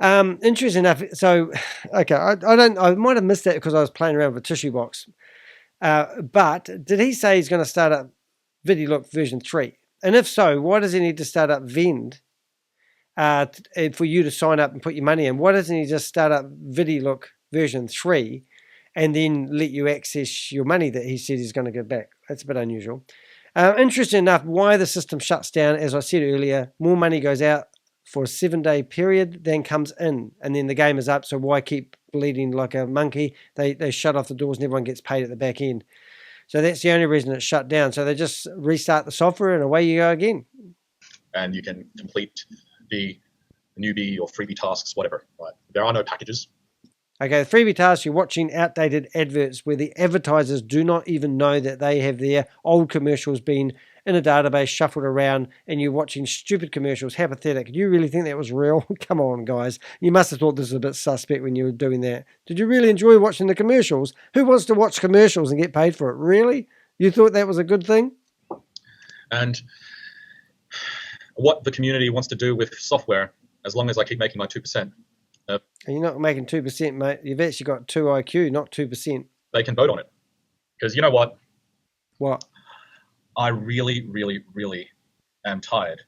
Interesting enough. So, okay, I might have missed that because I was playing around with a tissue box. But did he say he's going to start up ViDiLook version 3? And if so, why does he need to start up V.E.N.D for you to sign up and put your money in? Why doesn't he just start up ViDiLook version 3 and then let you access your money that he said he's going to get back? That's a bit unusual. Interesting enough, why the system shuts down, as I said earlier, more money goes out for a 7-day period than comes in, and then the game is up, so why keep bleeding like a monkey? They shut off the doors and everyone gets paid at the back end. So that's the only reason it's shut down. So they just restart the software and away you go again. And you can complete the newbie or freebie tasks, whatever. Right? There are no packages. Okay, the freebie tasks, you're watching outdated adverts where the advertisers do not even know that they have their old commercials been in a database shuffled around, and you're watching stupid commercials. How pathetic. Do you really think that was real? Come on, guys. You must have thought this was a bit suspect when you were doing that. Did you really enjoy watching the commercials? Who wants to watch commercials and get paid for it? Really? You thought that was a good thing? And what the community wants to do with software, as long as I keep making my 2%. And you're not making 2%, mate. You've actually got 2 IQ, not 2%. They can vote on it. Because you know what? What? I really, really, really am tired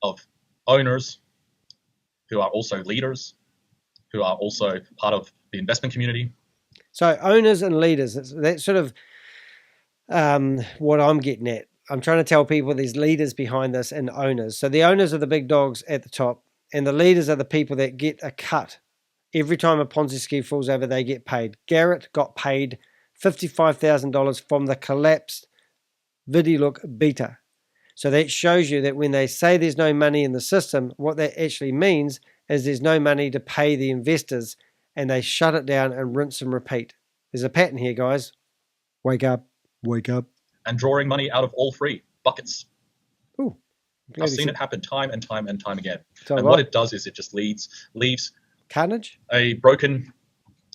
of owners who are also leaders, who are also part of the investment community. So owners and leaders, that's sort of what I'm getting at. I'm trying to tell people there's leaders behind this and owners. So the owners are the big dogs at the top, and the leaders are the people that get a cut. Every time a Ponzi scheme falls over, they get paid. Garrett got paid $55,000 from the collapsed ViDiLook beta. So that shows you that when they say there's no money in the system, what that actually means is there's no money to pay the investors, and they shut it down and rinse and repeat. There's a pattern here, guys. Wake up, wake up. And drawing money out of all three buckets. Ooh, I've seen it happen time and time and time again. So and what it does is it just leaves carnage, a broken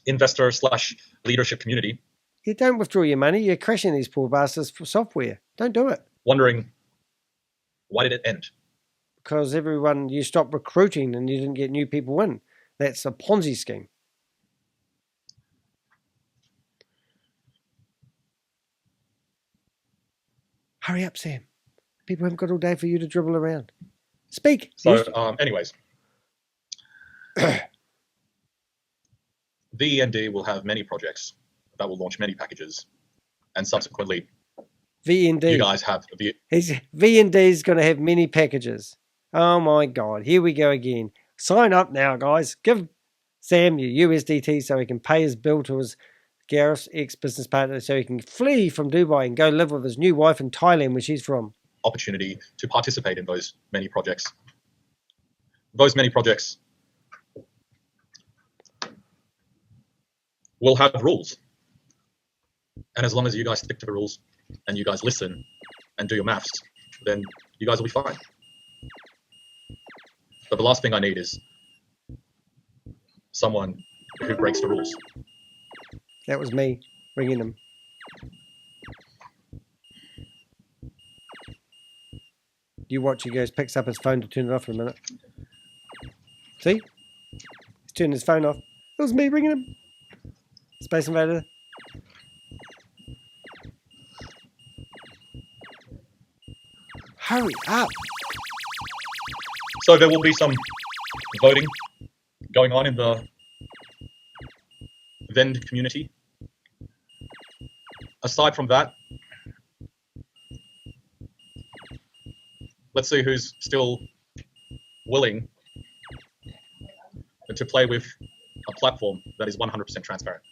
investor / leadership community. You don't withdraw your money. You're crashing these poor bastards for software. Don't do it. Wondering, why did it end? Because you stopped recruiting and you didn't get new people in. That's a Ponzi scheme. Hurry up, Sam. People haven't got all day for you to dribble around. Speak. So, anyways. V.E.N.D will have many projects that will launch many packages, and subsequently V.E.N.D. You guys have the V.E.N.D. is going to have many packages. Oh my God. Here we go again. Sign up now, guys. Give Sam your USDT so he can pay his bill to his Gareth's ex-business partner so he can flee from Dubai and go live with his new wife in Thailand, where she's from. opportunity to participate in those many projects. Those many projects will have rules. And as long as you guys stick to the rules and you guys listen and do your maths, then you guys will be fine. But the last thing I need is someone who breaks the rules. That was me ringing him. You watch, he goes, picks up his phone to turn it off for a minute. See? He's turned his phone off. It was me ringing him. Space Invader. Hurry up. So there will be some voting going on in the V.E.N.D community. Aside from that, let's see who's still willing to play with a platform that is 100% transparent.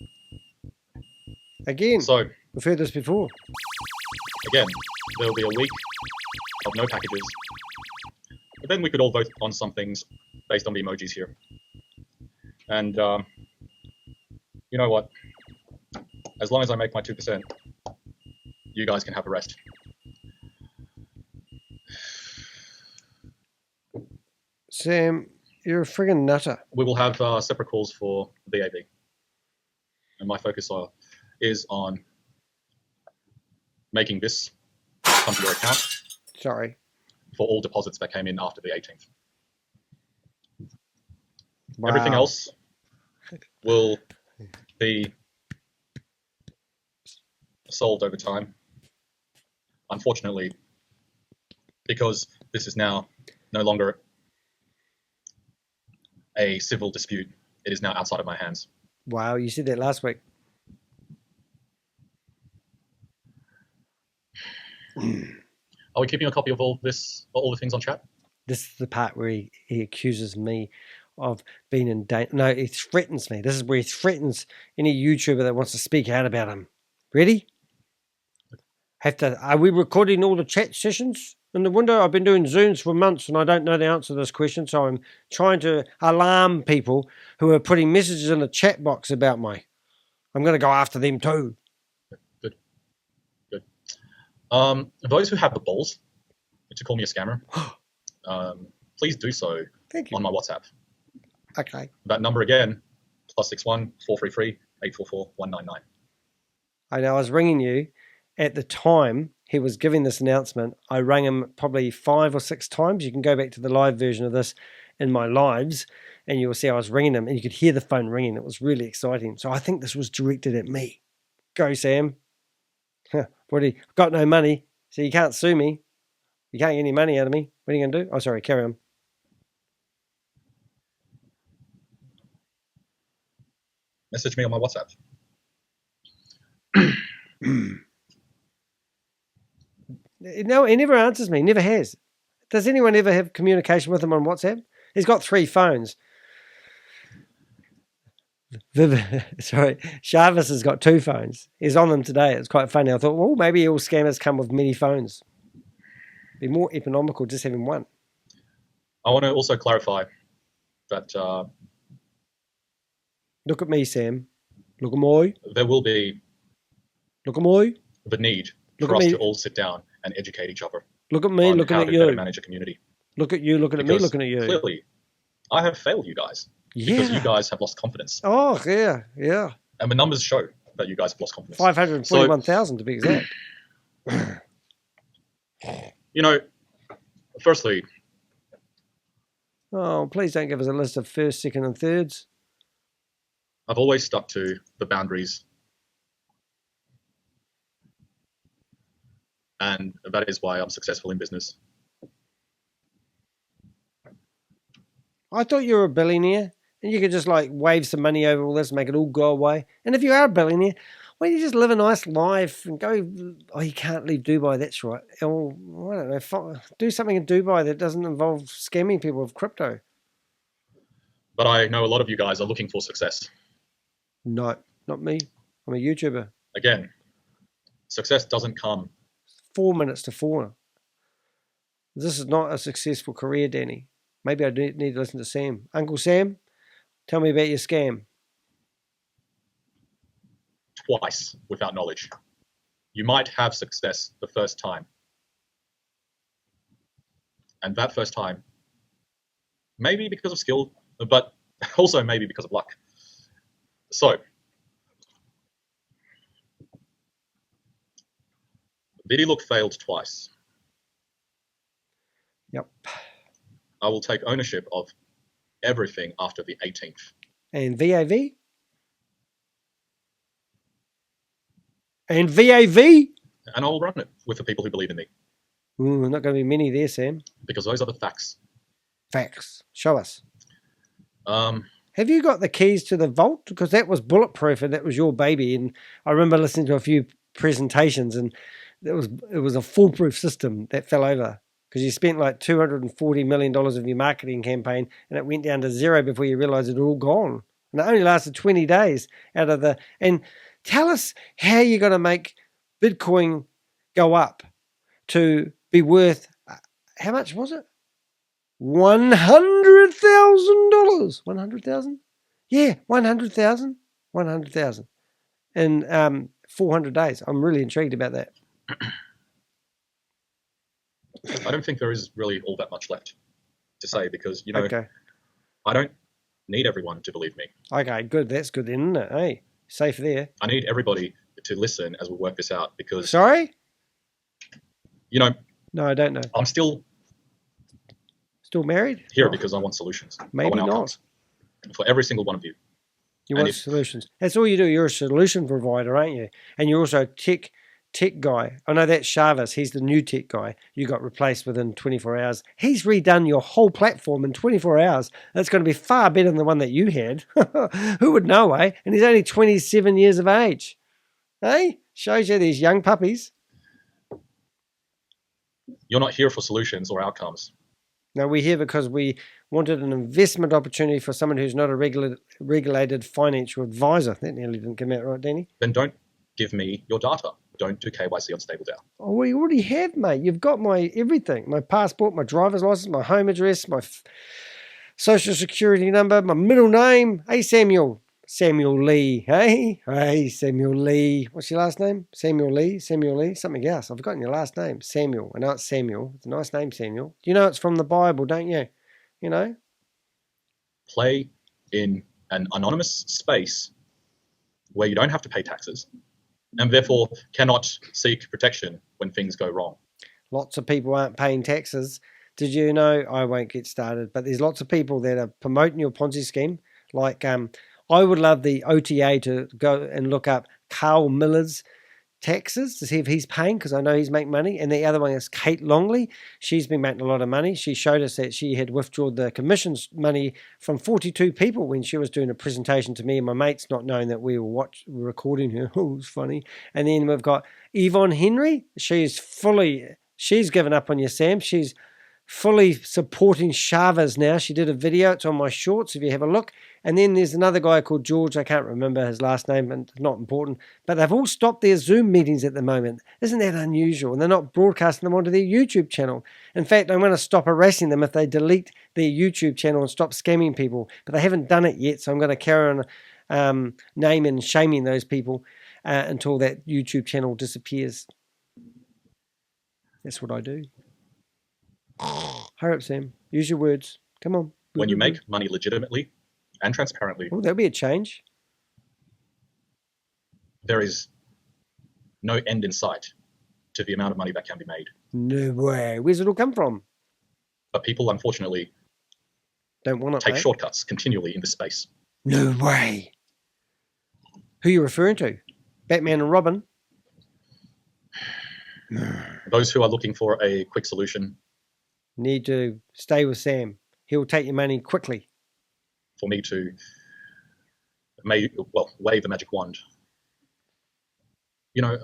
Again, So, we've heard this before. again, there will be a week of no packages. But then we could all vote on some things based on the emojis here. And you know what? As long as I make my 2%, you guys can have the rest. Sam, you're a friggin' nutter. We will have separate calls for VAV. And my focus is on making this come to your account Sorry. for all deposits that came in after the 18th. Wow. Everything else will be solved over time. Unfortunately, because this is now no longer a civil dispute, it is now outside of my hands. Wow, you said that last week. Are we keeping a copy of all the things on chat? This is the part where he accuses me of being in danger. No, he threatens me. This is where he threatens any YouTuber that wants to speak out about him. Ready? Are we recording all the chat sessions in the window? I've been doing Zooms for months and I don't know the answer to this question, so I'm trying to alarm people who are putting messages in the chat box about me. I'm going to go after them too. Good. Those who have the balls to call me a scammer, please do so Thank you. on my WhatsApp. Okay. That number again, +61 433 844 199. I know I was ringing you. At the time he was giving this announcement, I rang him probably 5 or 6 times. You can go back to the live version of this in my lives and you will see I was ringing him and you could hear the phone ringing. It was really exciting. So I think this was directed at me. Go, Sam. I've got no money, so you can't sue me. You can't get any money out of me. What are you going to do? Oh, sorry, carry on. Message me on my WhatsApp. No, he never answers me. Never has. Does anyone ever have communication with him on WhatsApp? He's got 3 phones. Sorry, Jarvis has got 2 phones. He's on them today. It's quite funny. I thought, well, maybe all scammers come with many phones. Be more economical just having one. I want to also clarify that Look at me, Sam. Look at me. there will be Look at me. the need Look for at us me. to all sit down and educate each other Look at me on looking how at to better you. manage a community. Look at you looking at me Because looking at you. clearly, I have failed you guys because you Yeah. guys have lost confidence. Oh, yeah. And the numbers show that you guys have lost confidence. 541,000 to be exact. You know, firstly, Oh, please don't give us a list of first, second, and thirds. I've always stuck to the boundaries. And that is why I'm successful in business. I thought you were a billionaire and you could just like wave some money over all this and make it all go away. And if you are a billionaire, Why don't you just live a nice life and go? Oh, you can't leave Dubai. That's right. Oh, I don't know. Do something in Dubai that doesn't involve scamming people with crypto. But I know a lot of you guys are looking for success. No, not me. I'm a YouTuber. Again, success doesn't come. 4 minutes to 4. This is not a successful career, Danny. Maybe I need to listen to Sam. Uncle Sam, tell me about your scam. Twice without knowledge. You might have success the first time. And that first time, maybe because of skill, but also maybe because of luck. So, ViDiLook failed twice. Yep. I will take ownership of everything after the 18th. And VAV? And VAV? And I'll run it with the people who believe in me. Ooh, not going to be many there, Sam. Because those are the facts. Facts. Show us. Have you got the keys to the vault? Because that was bulletproof and that was your baby. And I remember listening to a few presentations and it was a foolproof system that fell over. Because you spent like $240 million of your marketing campaign and it went down to zero before you realized it had all gone. And it only lasted 20 days out of the... And tell us how you're going to make Bitcoin go up to be worth... How much was it? $100,000. 100,000? Yeah, 100,000. 100,000 in 400 days. I'm really intrigued about that. I don't think there is really all that much left to say because, you know, okay. I don't need everyone to believe me. Okay, good. That's good then, isn't it? Hey, safe there. I need everybody to listen as we work this out because... Sorry? You know... No, I don't know. I'm still married? Here because I want solutions. Maybe I want outcomes for every single one of you. You want solutions. That's all you do. You're a solution provider, aren't you? And you're also a tech guy. I know that's Chavez. He's the new tech guy. You got replaced within 24 hours. He's redone your whole platform in 24 hours. That's going to be far better than the one that you had. Who would know, eh? And he's only 27 years of age. Eh? Shows you these young puppies. You're not here for solutions or outcomes. No, we're here because we wanted an investment opportunity for someone who's not a regulated financial advisor. That nearly didn't come out right, Danny. Then don't give me your data. Don't do KYC on StableDAO. Oh, we already have, mate. You've got my everything. My passport, my driver's license, my home address, my social security number, my middle name. Hey, Samuel. Samuel Lee. Hey, Samuel Lee. What's your last name? Samuel Lee. Something else. I've forgotten your last name. Samuel. I know it's Samuel. It's a nice name, Samuel. You know it's from the Bible, don't you? You know? Play in an anonymous space where you don't have to pay taxes and therefore cannot seek protection when things go wrong. Lots of people aren't paying taxes. Did you know? I won't get started, but there's lots of people that are promoting your Ponzi scheme. Like, I would love the OTA to go and look up Carl Miller's taxes to see if he's paying, because I know he's making money. And the other one is Kate Longley. She's been making a lot of money. She showed us that she had withdrawn the commissions money from 42 people when she was doing a presentation to me and my mates, not knowing that we were recording her. Oh, it was funny. And then we've got Yvonne Henry. She's given up on you, Sam. She's fully supporting Chavez now. She did a video. It's on my shorts if you have a look. And then there's another guy called George. I can't remember his last name, and it's not important. But they've all stopped their Zoom meetings at the moment. Isn't that unusual? And they're not broadcasting them onto their YouTube channel. In fact, I'm going to stop harassing them if they delete their YouTube channel and stop scamming people. But they haven't done it yet, so I'm going to carry on naming and shaming those people until that YouTube channel disappears. That's what I do. Hurry up, Sam. Use your words. Come on. When you make money legitimately and transparently, oh, there'll be a change. There is no end in sight to the amount of money that can be made. No way. Where's it all come from? But people, unfortunately, don't want to take shortcuts continually in this space. No way. Who are you referring to? Batman and Robin? Those who are looking for a quick solution need to stay with Sam. He'll take your money quickly. For me to wave the magic wand. You know,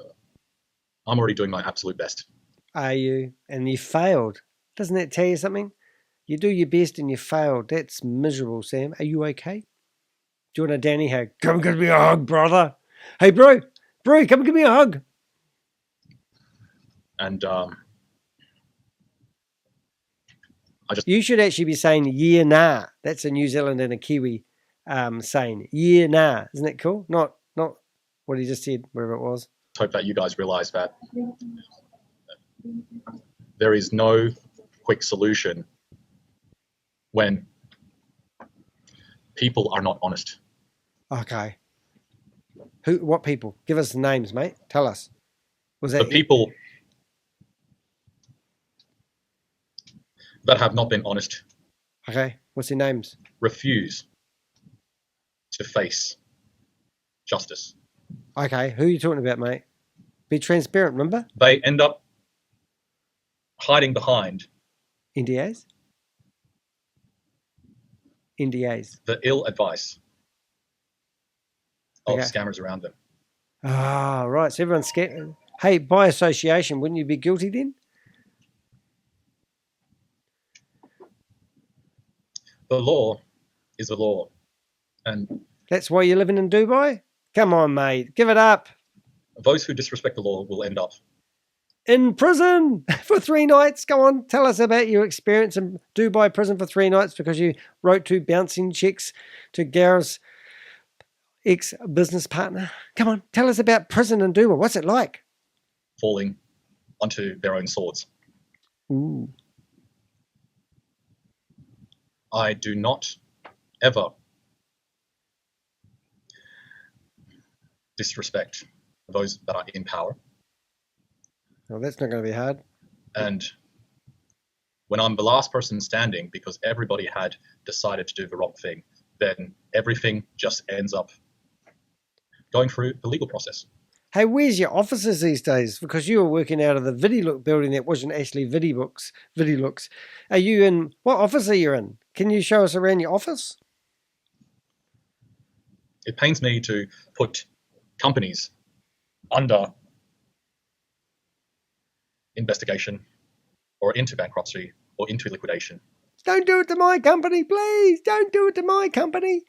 I'm already doing my absolute best. Are you? And you failed. Doesn't that tell you something? You do your best and you failed. That's miserable, Sam. Are you okay? Do you want a Danny hug? Come give me a hug, brother. Hey, bro, come give me a hug. And you should actually be saying yeah nah. That's a New Zealand and a Kiwi saying yeah nah. Isn't that cool? Not what he just said, wherever it was. Hope that you guys realize that there is no quick solution when people are not honest. Okay. What people? Give us the names, mate. Tell us. Was that the people that have not been honest? Okay. What's their names? Refuse to face justice. Okay. Who are you talking about, mate? Be transparent, remember? They end up hiding behind NDAs? NDAs. the ill advice of scammers around them. Ah, right. So everyone's scared. Hey, by association, wouldn't you be guilty then? The law is the law. And that's why you're living in Dubai? Come on, mate. Give it up. Those who disrespect the law will end up in prison for 3 nights. Go on, tell us about your experience in Dubai prison for 3 nights because you wrote 2 bouncing checks to Gareth's ex-business partner. Come on, tell us about prison in Dubai. What's it like? Falling onto their own swords. Ooh. I do not ever disrespect those that are in power. Well, that's not going to be hard. And when I'm the last person standing because everybody had decided to do the wrong thing, then everything just ends up going through the legal process. Hey, where's your offices these days? Because you were working out of the ViDiLook building that wasn't actually ViDiLooks. Are you in, what office are you in? Can you show us around your office? It pains me to put companies under investigation or into bankruptcy or into liquidation. Don't do it to my company, please. Don't do it to my company.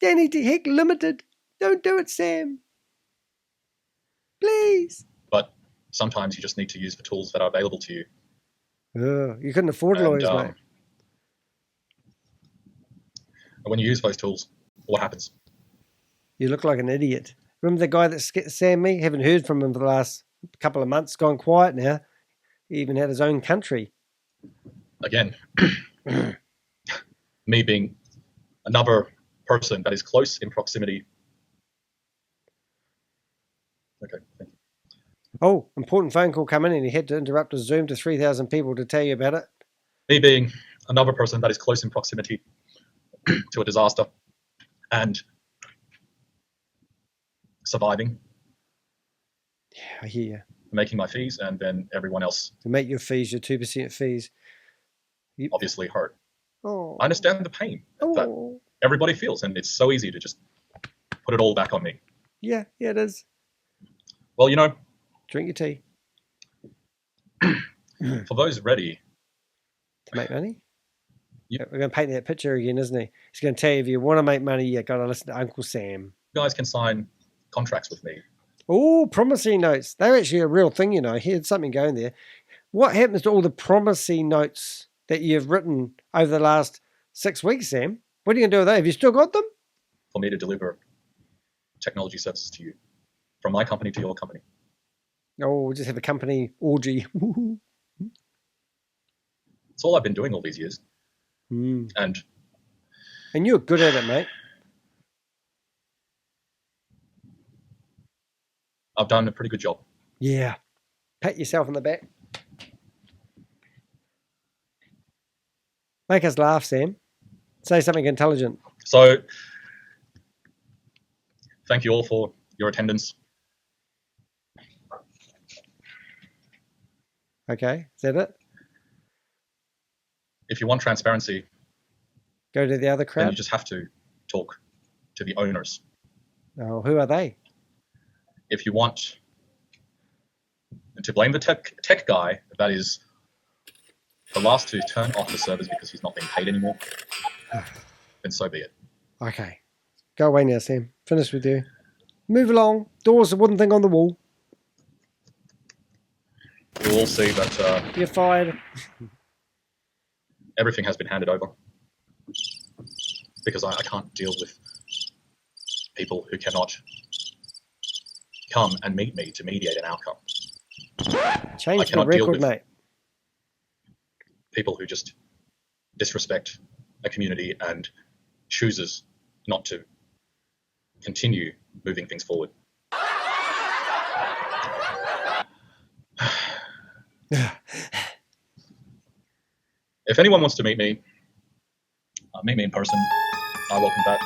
Danny Heck Limited. Don't do it, Sam. Please. But sometimes you just need to use the tools that are available to you. You couldn't afford lawyers, mate. And when you use those tools, what happens? You look like an idiot. Remember the guy that scammed me? Haven't heard from him for the last couple of months. Gone quiet now. He even had his own country. Again, me being another person that is close in proximity. Okay, thank you. Oh, important phone call coming in. He had to interrupt his Zoom to 3,000 people to tell you about it. Me being another person that is close in proximity to a disaster and surviving. Yeah, I hear you. Making my fees, and then everyone else. To make your fees, your 2% fees. Obviously hurt. Oh. I understand the pain that everybody feels, and it's so easy to just put it all back on me. Yeah, it is. Well, you know. Drink your tea. For those ready. To make money? We're going to paint that picture again, isn't he? He's going to tell you if you want to make money, you've got to listen to Uncle Sam. You guys can sign contracts with me. Oh, promissory notes. They're actually a real thing, you know. Here's something going there. What happens to all the promissory notes that you've written over the last 6 weeks, Sam? What are you going to do with that? Have you still got them? For me to deliver technology services to you. From my company to your company. Oh, we'll just have a company orgy. It's all I've been doing all these years. And you're good at it, mate. I've done a pretty good job. Yeah. Pat yourself on the back. Make us laugh, Sam. Say something intelligent. So, thank you all for your attendance. Okay, is that it? If you want transparency, go to the other crowd. Then you just have to talk to the owners. Oh, who are they? If you want to blame the tech guy that is the last to turn off the servers because he's not being paid anymore, then so be it. Okay. Go away now, Sam. Finish with you. Move along. Door's the wooden thing on the wall. You'll all see that You're fired. everything has been handed over because I can't deal with people who cannot come and meet me to mediate an outcome. Change the record, mate. People who just disrespect a community and chooses not to continue moving things forward. If anyone wants to meet me in person, I welcome that.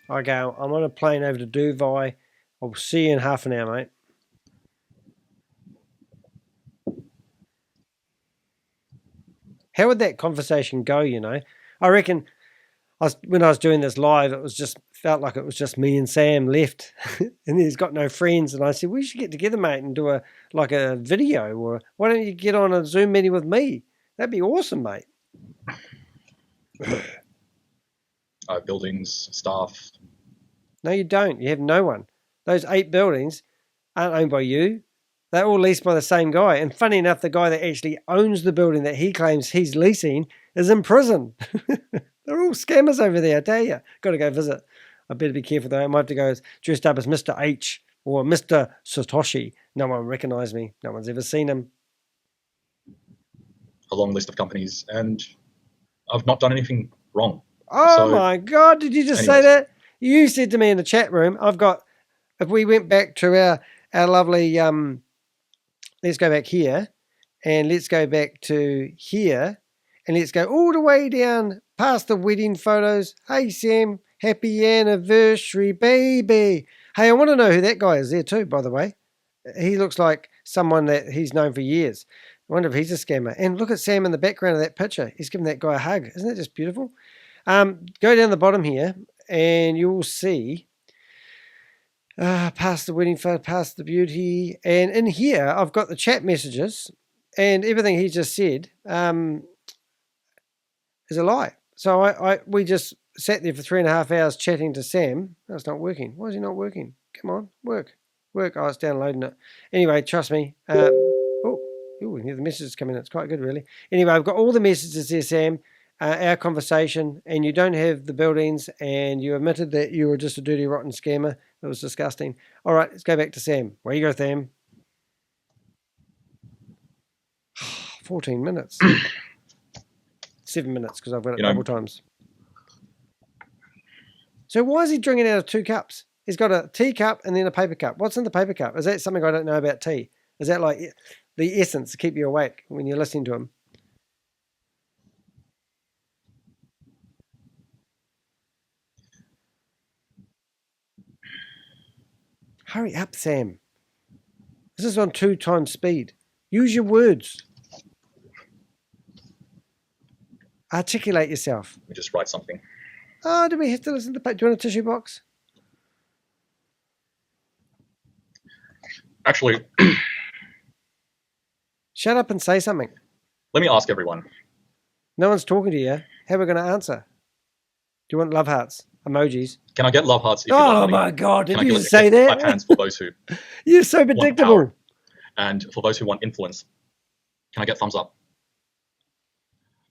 Okay, I'm on a plane over to Dubai. I'll see you in half an hour, mate. How would that conversation go, you know? I reckon when I was doing this live, it was just felt like it was just me and Sam left. And he's got no friends. And I said, we should get together, mate, and do a video. Or why don't you get on a Zoom meeting with me? That'd be awesome, mate. Buildings, staff. No, you don't. You have no one. Those 8 buildings aren't owned by you. They're all leased by the same guy. And funny enough, the guy that actually owns the building that he claims he's leasing is in prison. They're all scammers over there, I tell you. Got to go visit. I better be careful though. I might have to go dressed up as Mr. H or Mr. Satoshi. No one will recognize me. No one's ever seen him. A long list of companies, and I've not done anything wrong. Oh my God, did you just say that? You said to me in the chat room, if we went back to our lovely, let's go back here, and let's go back to here, and let's go all the way down past the wedding photos. Hey Sam, happy anniversary, baby. Hey, I want to know who that guy is there too, by the way. He looks like someone that he's known for years. I wonder if he's a scammer. And look at Sam in the background of that picture. He's giving that guy a hug. Isn't that just beautiful? Go down the bottom here and you'll see past the wedding photo, past the beauty. And in here, I've got the chat messages and everything he just said is a lie. So we just sat there for 3.5 hours chatting to Sam. No, it's not working. Why is he not working? Come on, work. Oh, it's downloading it. Anyway, trust me. Oh, the messages come in. It's quite good, really. Anyway, I've got all the messages there, Sam. Our conversation, and you don't have the buildings, and you admitted that you were just a dirty, rotten scammer. That was disgusting. All right, let's go back to Sam. Where you go, Sam? 14 minutes. 7 minutes, because I've got it double times. So why is he drinking out of 2 cups? He's got a tea cup and then a paper cup. What's in the paper cup? Is that something I don't know about tea? Is that like the essence to keep you awake when you're listening to him? Hurry up, Sam. This is on 2 times speed. Use your words. Articulate yourself. Let me just write something. Oh, do we have to listen to the... Do you want a tissue box? Actually... Shut up and say something. Let me ask everyone. No one's talking to you. How are we going to answer? Do you want love hearts? Emojis? Can I get love hearts if you want money? My God, did Can you say that? 5 hands for those who You're so predictable. want power? And for those who want influence, can I get thumbs up?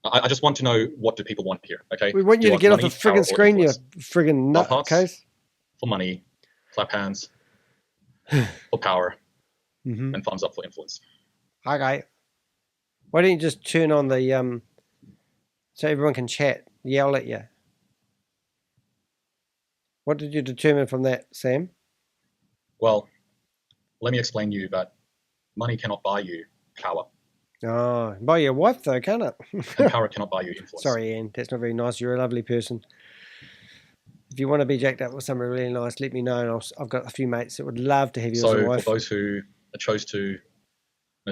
I just want to know, what do people want here, okay? We want you to get off the friggin' screen, you friggin' nutcase. For money, clap hands, for power, and thumbs up for influence. Okay. Why don't you just turn on the, so everyone can chat, yell at you? What did you determine from that, Sam? Well, let me explain to you that money cannot buy you power. Oh, buy your wife though, can't it? And power cannot buy you influence. Sorry, Ian, that's not very nice. You're a lovely person. If you want to be jacked up with somebody really nice, let me know. And I've got a few mates that would love to have you as a wife. So for those who chose to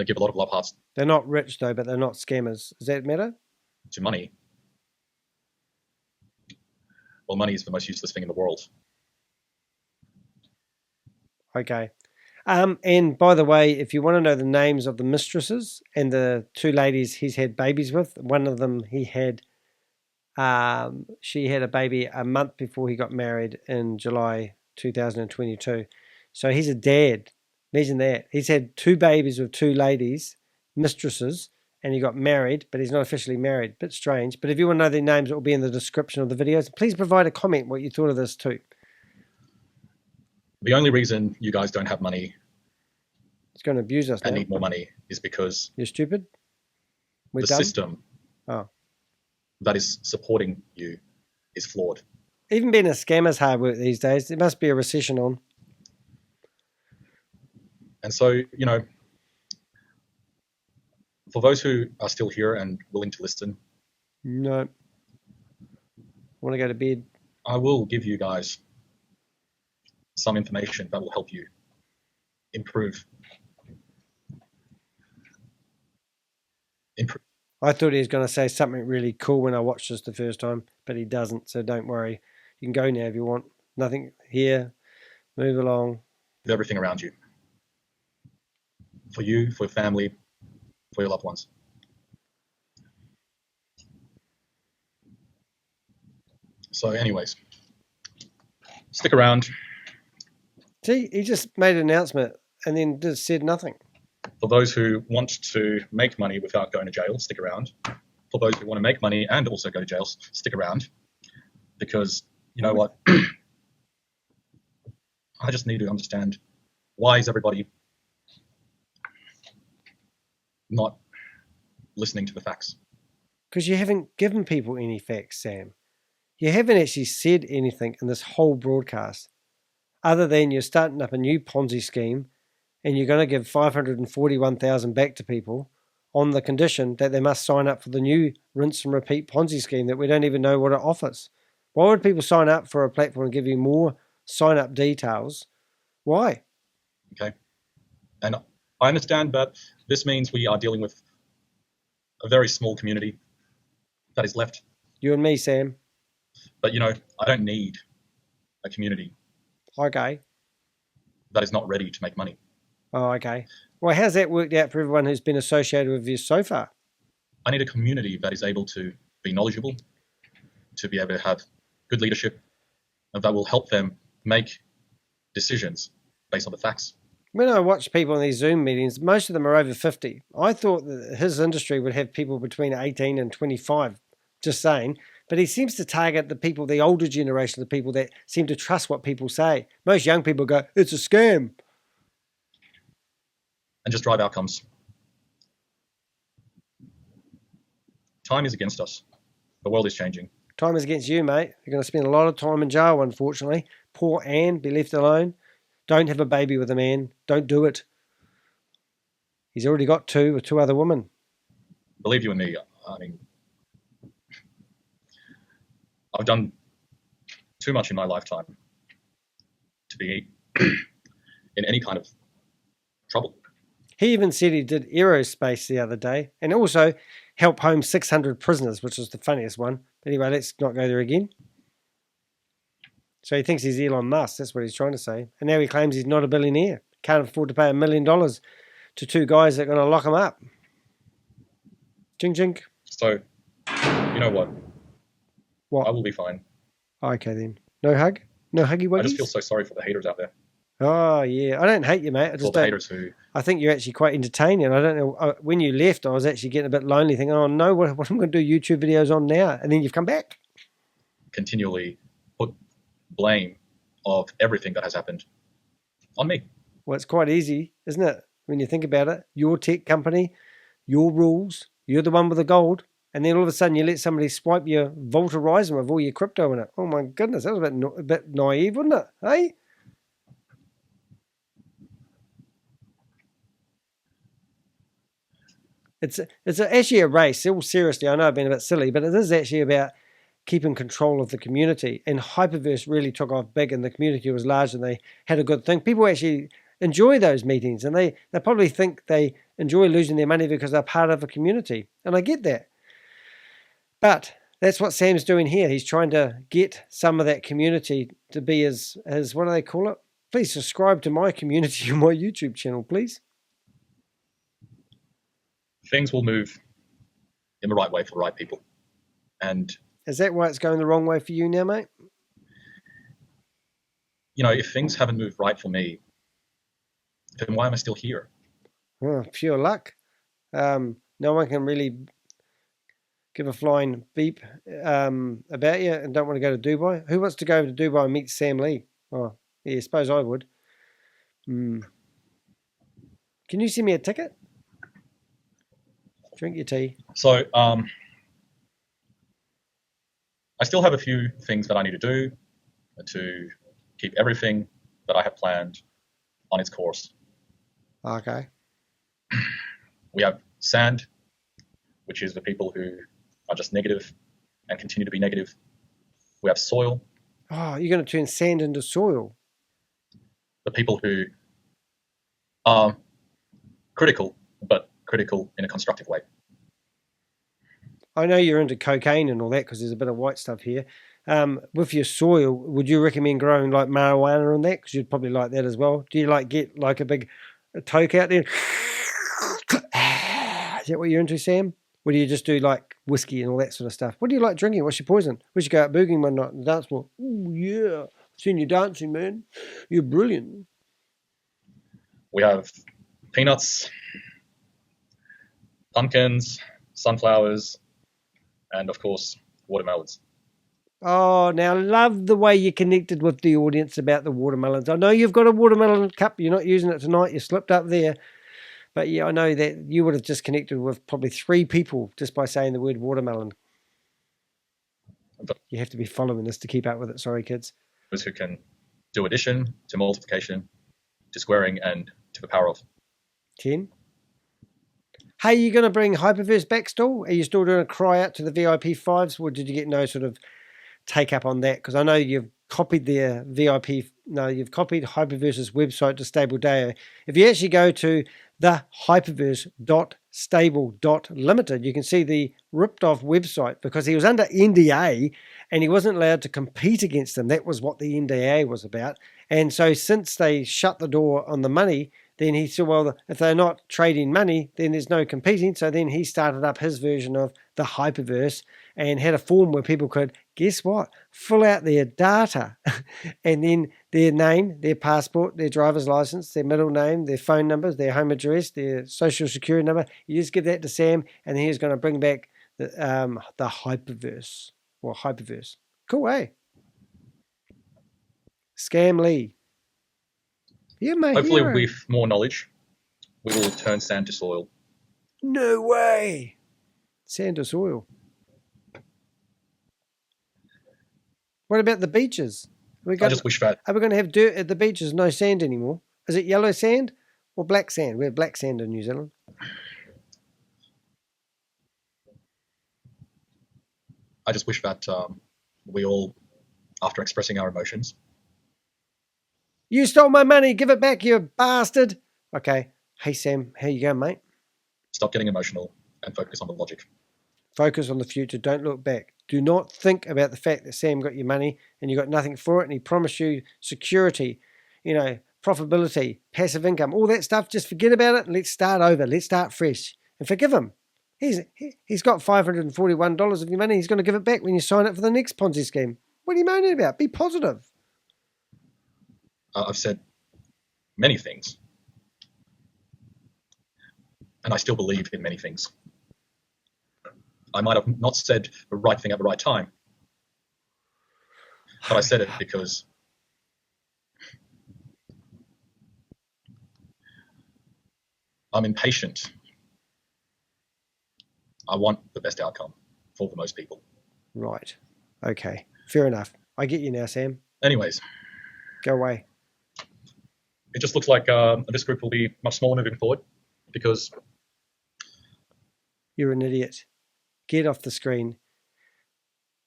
give a lot of love hearts. They're not rich though, but they're not scammers. Does that matter? To money. Well, money is the most useless thing in the world. Okay. And by the way, if you want to know the names of the mistresses and the two ladies he's had babies with, one of them she had a baby a month before he got married in July 2022. So he's a dad. Imagine that. He's had 2 babies with 2 ladies, mistresses, and he got married, but he's not officially married. Bit strange. But if you want to know their names, it will be in the description of the videos. Please provide a comment what you thought of this too. The only reason you guys don't have money It's going to abuse us and now. need more money is because You're stupid? We're the dumb? system that is supporting you is flawed. Even being a scammer's hard work these days. There must be a recession on. And so, you know, for those who are still here and willing to listen, No. I want to go to bed. I will give you guys some information that will help you improve. I thought he was going to say something really cool when I watched this the first time, but he doesn't, so don't worry. You can go now if you want. Nothing here. Move along. Everything around you. For you, for your family, for your loved ones. So anyways, stick around. See, he just made an announcement and then just said nothing. For those who want to make money without going to jail, stick around. For those who want to make money and also go to jail, stick around. Because, you know what? I just need to understand, why is everybody not listening to the facts? Because you haven't given people any facts, Sam. You haven't actually said anything in this whole broadcast other than you're starting up a new Ponzi scheme and you're going to give 541,000 back to people on the condition that they must sign up for the new rinse and repeat Ponzi scheme that we don't even know what it offers. Why would people sign up for a platform and give you more sign-up details? Why? Okay. And I understand that this means we are dealing with a very small community that is left. You and me, Sam. But, you know, I don't need a community Okay. that is not ready to make money. Oh, okay. Well, how's that worked out for everyone who's been associated with you so far? I need a community that is able to be knowledgeable, to be able to have good leadership, and that will help them make decisions based on the facts. When I watch people in these Zoom meetings, most of them are over 50. I thought that his industry would have people between 18 and 25, just saying. But he seems to target the people, the older generation, the people that seem to trust what people say. Most young people go, it's a scam. And just drive outcomes. Time is against us. The world is changing. Time is against you, mate. You're going to spend a lot of time in jail, unfortunately. Poor Anne, be left alone. Don't have a baby with a man. Don't do it. He's already got 2 with 2 other women. Believe you and me, I mean, I've done too much in my lifetime to be in any kind of trouble. He even said he did aerospace the other day and also helped home 600 prisoners, which was the funniest one. Anyway, let's not go there again. So he thinks he's Elon Musk. That's what he's trying to say. And now he claims he's not a billionaire. Can't afford to pay $1 million to 2 guys that are going to lock him up. Ching ching. So, you know what? What? I will be fine. Okay then. No hug? No huggy wuggies? I just feel so sorry for the haters out there. Oh, yeah. I don't hate you, mate. I just For the haters who... I think you're actually quite entertaining. I don't know. When you left, I was actually getting a bit lonely, thinking, oh, no, what am I going to do YouTube videos on now? And then you've come back. Continually put blame of everything that has happened on me. Well, it's quite easy, isn't it? When you think about it, your tech company, your rules, you're the one with the gold. And then all of a sudden you let somebody swipe your Vault Horizon with all your crypto in it. Oh, my goodness. That was a bit naive, wasn't it? Hey? It's actually a race. All seriously, I know I've been a bit silly, but it is actually about keeping control of the community. And Hyperverse really took off big, and the community was large, and they had a good thing. People actually enjoy those meetings, and they probably think they enjoy losing their money because they're part of a community. And I get that. But that's what Sam's doing here. He's trying to get some of that community to be his what do they call it? Please subscribe to my community on my YouTube channel, please. Things will move in the right way for the right people. And is that why it's going the wrong way for you now, mate? You know, if things haven't moved right for me, then why am I still here? Oh, pure luck. No one can really give a flying beep about you and don't want to go to Dubai. Who wants to go to Dubai and meet Sam Lee? Oh, yeah, I suppose I would. Can you send me a ticket? Drink your tea. So, I still have a few things that I need to do to keep everything that I have planned on its course. Okay. We have sand, which is the people who are just negative and continue to be negative. We have soil. Oh, you're going to turn sand into soil. The people who are critical, but critical in a constructive way. I know you're into cocaine and all that because there's a bit of white stuff here. With your soil, would you recommend growing like marijuana and that? Because you'd probably like that as well. Do you like get like a big toke out there? Is that what you're into, Sam? Or do you just do like whiskey and all that sort of stuff? What do you like drinking? What's your poison? We should go out boogieing one night on the dance floor. Ooh, yeah. Seen you dancing, man. You're brilliant. We have peanuts, pumpkins, sunflowers, and of course, watermelons. Oh, now love the way you connected with the audience about the watermelons. I know you've got a watermelon cup. You're not using it tonight. You slipped up there. But yeah, I know that you would have just connected with probably 3 people just by saying the word watermelon. You have to be following this to keep up with it. Sorry, kids. Those who can do addition to multiplication to squaring and to the power of 10. Hey, you going to bring Hyperverse back still? Are you still doing a cry out to the VIP 5s? Or did you get no sort of take up on that? Because I know you've copied their VIP. No, you've copied Hyperverse's website to Stable Deo. If you actually go to the hyperverse.stable.limited, you can see the ripped off website because he was under NDA and he wasn't allowed to compete against them. That was what the NDA was about. And so since they shut the door on the money, then he said, well, if they're not trading money, then there's no competing. So then he started up his version of the Hyperverse and had a form where people could, guess what, fill out their data and then their name, their passport, their driver's license, their middle name, their phone numbers, their home address, their social security number. You just give that to Sam and then he's going to bring back the Hyperverse or Hyperverse. Cool, eh? Scam Lee. You're my hopefully hero. With more knowledge, we will turn sand to soil. No way. Sand to soil. What about the beaches? I just wish that. Are we going to have dirt at the beaches, no sand anymore? Is it yellow sand or black sand? We have black sand in New Zealand. I just wish that we all, after expressing our emotions. You stole my money. Give it back, you bastard. Okay. Hey, Sam. How you going, mate? Stop getting emotional and focus on the logic. Focus on the future. Don't look back. Do not think about the fact that Sam got your money and you got nothing for it and he promised you security, profitability, passive income, all that stuff. Just forget about it and let's start over. Let's start fresh and forgive him. He's got $541 of your money. He's going to give it back when you sign up for the next Ponzi scheme. What are you moaning about? Be positive. I've said many things, and I still believe in many things. I might have not said the right thing at the right time, but I said it because I'm impatient. I want the best outcome for the most people. Right. Okay. Fair enough. I get you now, Sam. Anyways. Go away. It just looks like this group will be much smaller moving forward because... You're an idiot. Get off the screen.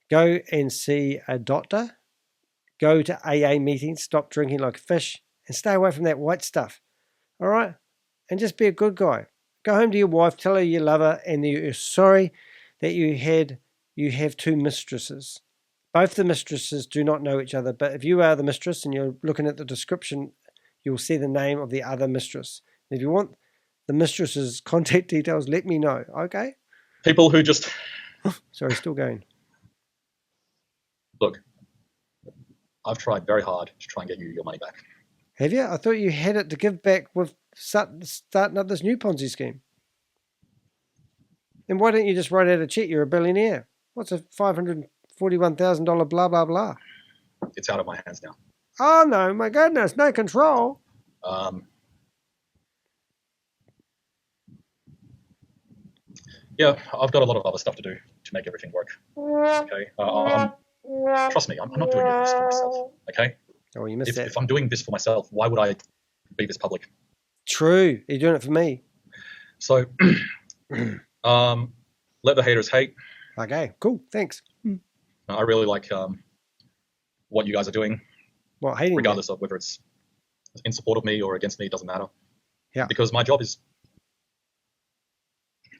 Go and see a doctor. Go to AA meetings. Stop drinking like a fish. And stay away from that white stuff. All right? And just be a good guy. Go home to your wife. Tell her you love her and that you're sorry that you have 2 mistresses. Both the mistresses do not know each other, but if you are the mistress and you're looking at the description, you'll see the name of the other mistress. And if you want the mistress's contact details, let me know, okay? People who just... Sorry, still going. Look, I've tried very hard to try and get you your money back. Have you? I thought you had it to give back with starting up this new Ponzi scheme. And why don't you just write out a check? You're a billionaire. What's a $541,000 blah, blah, blah? It's out of my hands now. Oh, no, my goodness, no control. Yeah, I've got a lot of other stuff to do to make everything work. Okay? Trust me, I'm not doing this for myself. Okay? Oh, you missed that. If I'm doing this for myself, why would I be this public? True. You're doing it for me. So, let the haters hate. Okay, cool. Thanks. I really like what you guys are doing. What, hating regardless of whether it's in support of me or against me, it doesn't matter. Yeah. Because my job is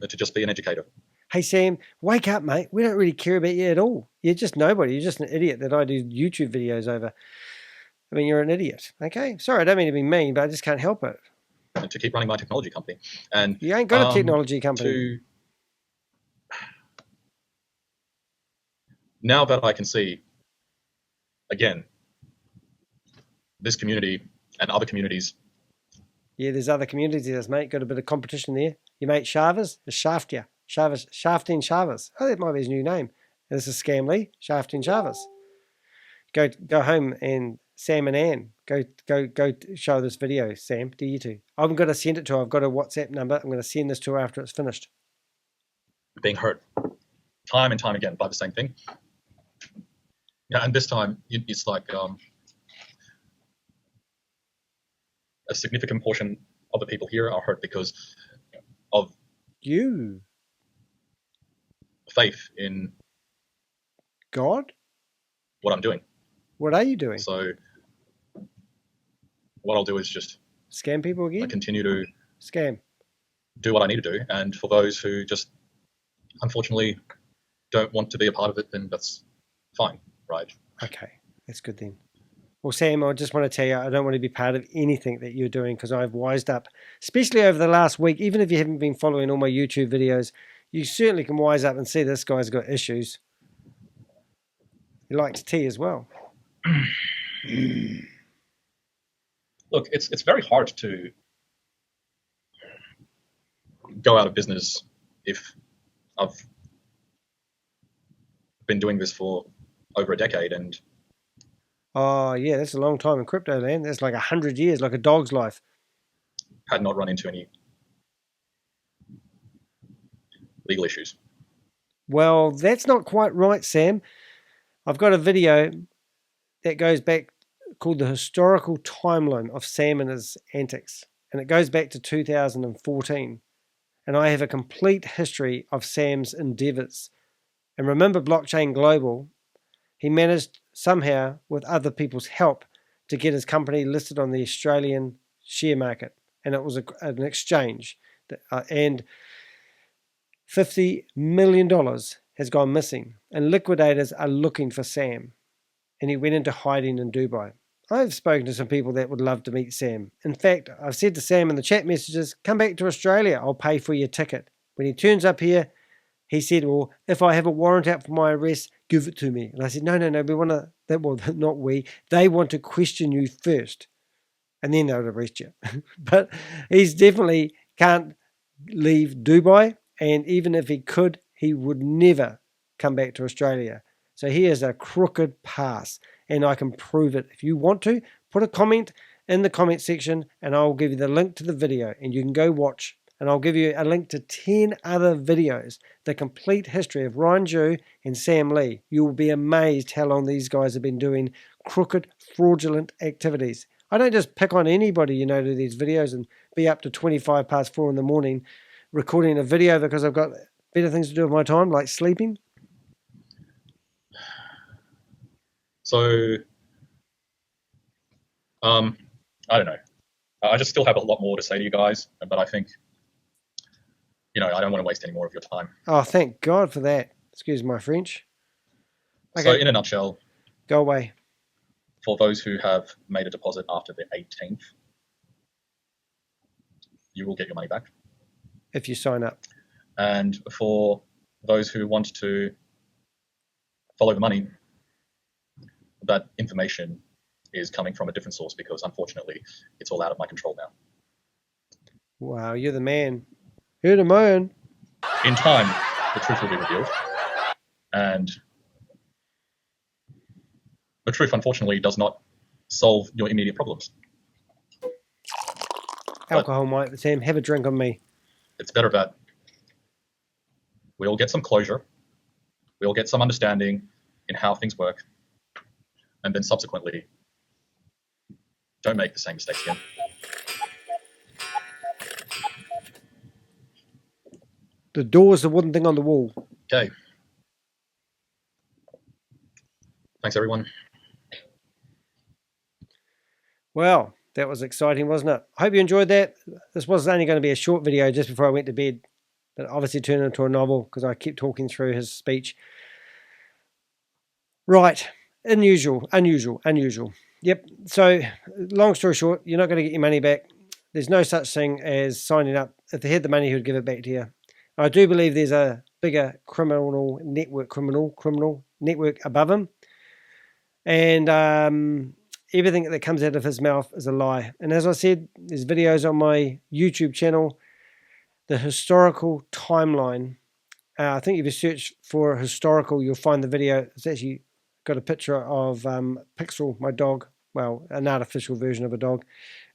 to just be an educator. Hey, Sam, wake up, mate. We don't really care about you at all. You're just nobody. You're just an idiot that I do YouTube videos over. I mean, you're an idiot. Okay? Sorry, I don't mean to be mean, but I just can't help it. And to keep running my technology company. And you ain't got a technology company. Now that I can see, again, this community and other communities. Yeah, there's other communities, mate. Got a bit of competition there. Your mate Shavas is Shaftia. Shaftin Shavas. Oh, that might be his new name. And this is Scamley, Shaftin Shavas. Go home and Sam and Ann, go show this video, Sam, to you two. I'm going to send it to her. I've got a WhatsApp number. I'm going to send this to her after it's finished. Being hurt time and time again by the same thing. Yeah, and this time it's like a significant portion of the people here are hurt because of you faith in God. What I'm doing. What are you doing? So what I'll do is just scam people again. I continue to do what I need to do, and for those who just unfortunately don't want to be a part of it, then that's fine, right? Okay, that's good then. Well, Sam, I just want to tell you, I don't want to be part of anything that you're doing because I've wised up, especially over the last week. Even if you haven't been following all my YouTube videos, you certainly can wise up and see this guy's got issues. He likes tea as well. Look, it's very hard to go out of business if I've been doing this for over a decade, and oh yeah, that's a long time in crypto land. That's like 100 years, like a dog's life. Had not run into any legal issues. Well, that's not quite right, Sam. I've got a video that goes back called The Historical Timeline of Sam and His Antics. And it goes back to 2014. And I have a complete history of Sam's endeavors. And remember Blockchain Global, he managed somehow, with other people's help, to get his company listed on the Australian share market. And it was an exchange. And $50 million has gone missing. And liquidators are looking for Sam. And he went into hiding in Dubai. I've spoken to some people that would love to meet Sam. In fact, I've said to Sam in the chat messages, come back to Australia, I'll pay for your ticket. When he turns up here, he said, well, if I have a warrant out for my arrest, give it to me. And I said, no, we want to, well, not we, they want to question you first. And then they'll arrest you. But he's definitely can't leave Dubai. And even if he could, he would never come back to Australia. So he has a crooked past, and I can prove it. If you want to, put a comment in the comment section, and I'll give you the link to the video, and you can go watch. And I'll give you a link to 10 other videos, the complete history of Ryan Jew and Sam Lee. You will be amazed how long these guys have been doing crooked, fraudulent activities. I don't just pick on anybody, to these videos and be up to 25 past 4 in the morning recording a video because I've got better things to do with my time, like sleeping. So, I don't know. I just still have a lot more to say to you guys, but I think, I don't want to waste any more of your time. Oh, thank God for that. Excuse my French. Okay. So in a nutshell, Go away. for those who have made a deposit after the 18th, you will get your money back. If you sign up. And for those who want to follow the money, that information is coming from a different source because unfortunately it's all out of my control now. Wow, you're the man. You're the man. In time, the truth will be revealed. And the truth, unfortunately, does not solve your immediate problems. Alcohol might, Sam, have a drink on me. It's better that we all get some closure, we all get some understanding in how things work, and then subsequently don't make the same mistakes again. The door's the wooden thing on the wall. Okay. Thanks, everyone. Well, that was exciting, wasn't it? I hope you enjoyed that. This was only going to be a short video just before I went to bed, but obviously turned into a novel because I kept talking through his speech. Right. Unusual. Yep. So, long story short, you're not going to get your money back. There's no such thing as signing up. If they had the money, he would give it back to you. I do believe there's a bigger criminal network above him. And everything that comes out of his mouth is a lie. And as I said, there's videos on my YouTube channel, the historical timeline. I think if you search for historical, you'll find the video. It's actually got a picture of Pixel, my dog, well, an artificial version of a dog,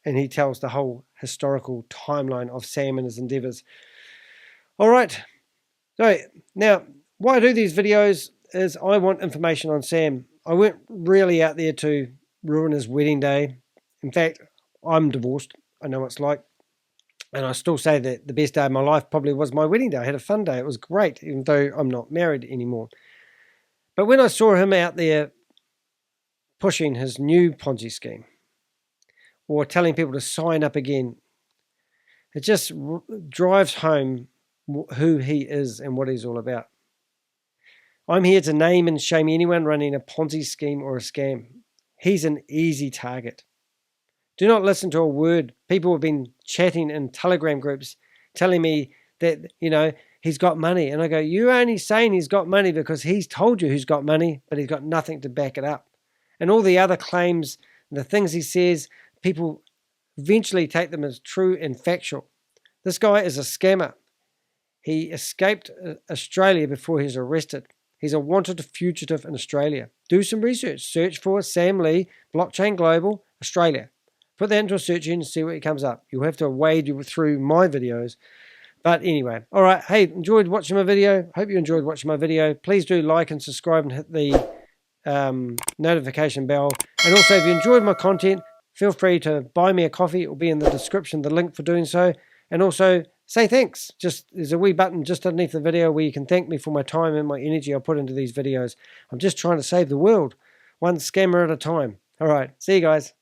and he tells the whole historical timeline of Sam and his endeavors. All right. So now, why I do these videos is I want information on Sam. I went really out there to ruin his wedding day. In fact, I'm divorced. I know what it's like. And I still say that the best day of my life probably was my wedding day. I had a fun day. It was great, even though I'm not married anymore. But when I saw him out there pushing his new Ponzi scheme or telling people to sign up again, it just drives home who he is and what he's all about. I'm here to name and shame anyone running a Ponzi scheme or a scam. He's an easy target. Do not listen to a word. People have been chatting in Telegram groups telling me that, he's got money. And I go, you're only saying he's got money because he's told you he's got money, but he's got nothing to back it up. And all the other claims, the things he says, people eventually take them as true and factual. This guy is a scammer. He escaped Australia before he was arrested. He's a wanted fugitive in Australia. Do some research. Search for Sam Lee, Blockchain Global, Australia. Put that into a search engine and see what comes up. You'll have to wade through my videos. But anyway, all right. Hey, enjoyed watching my video. Hope you enjoyed watching my video. Please do like and subscribe and hit the notification bell. And also, if you enjoyed my content, feel free to buy me a coffee. It will be in the description, the link for doing so. And also, say thanks. There's a wee button just underneath the video where you can thank me for my time and my energy I put into these videos. I'm just trying to save the world, one scammer at a time. All right. See you guys.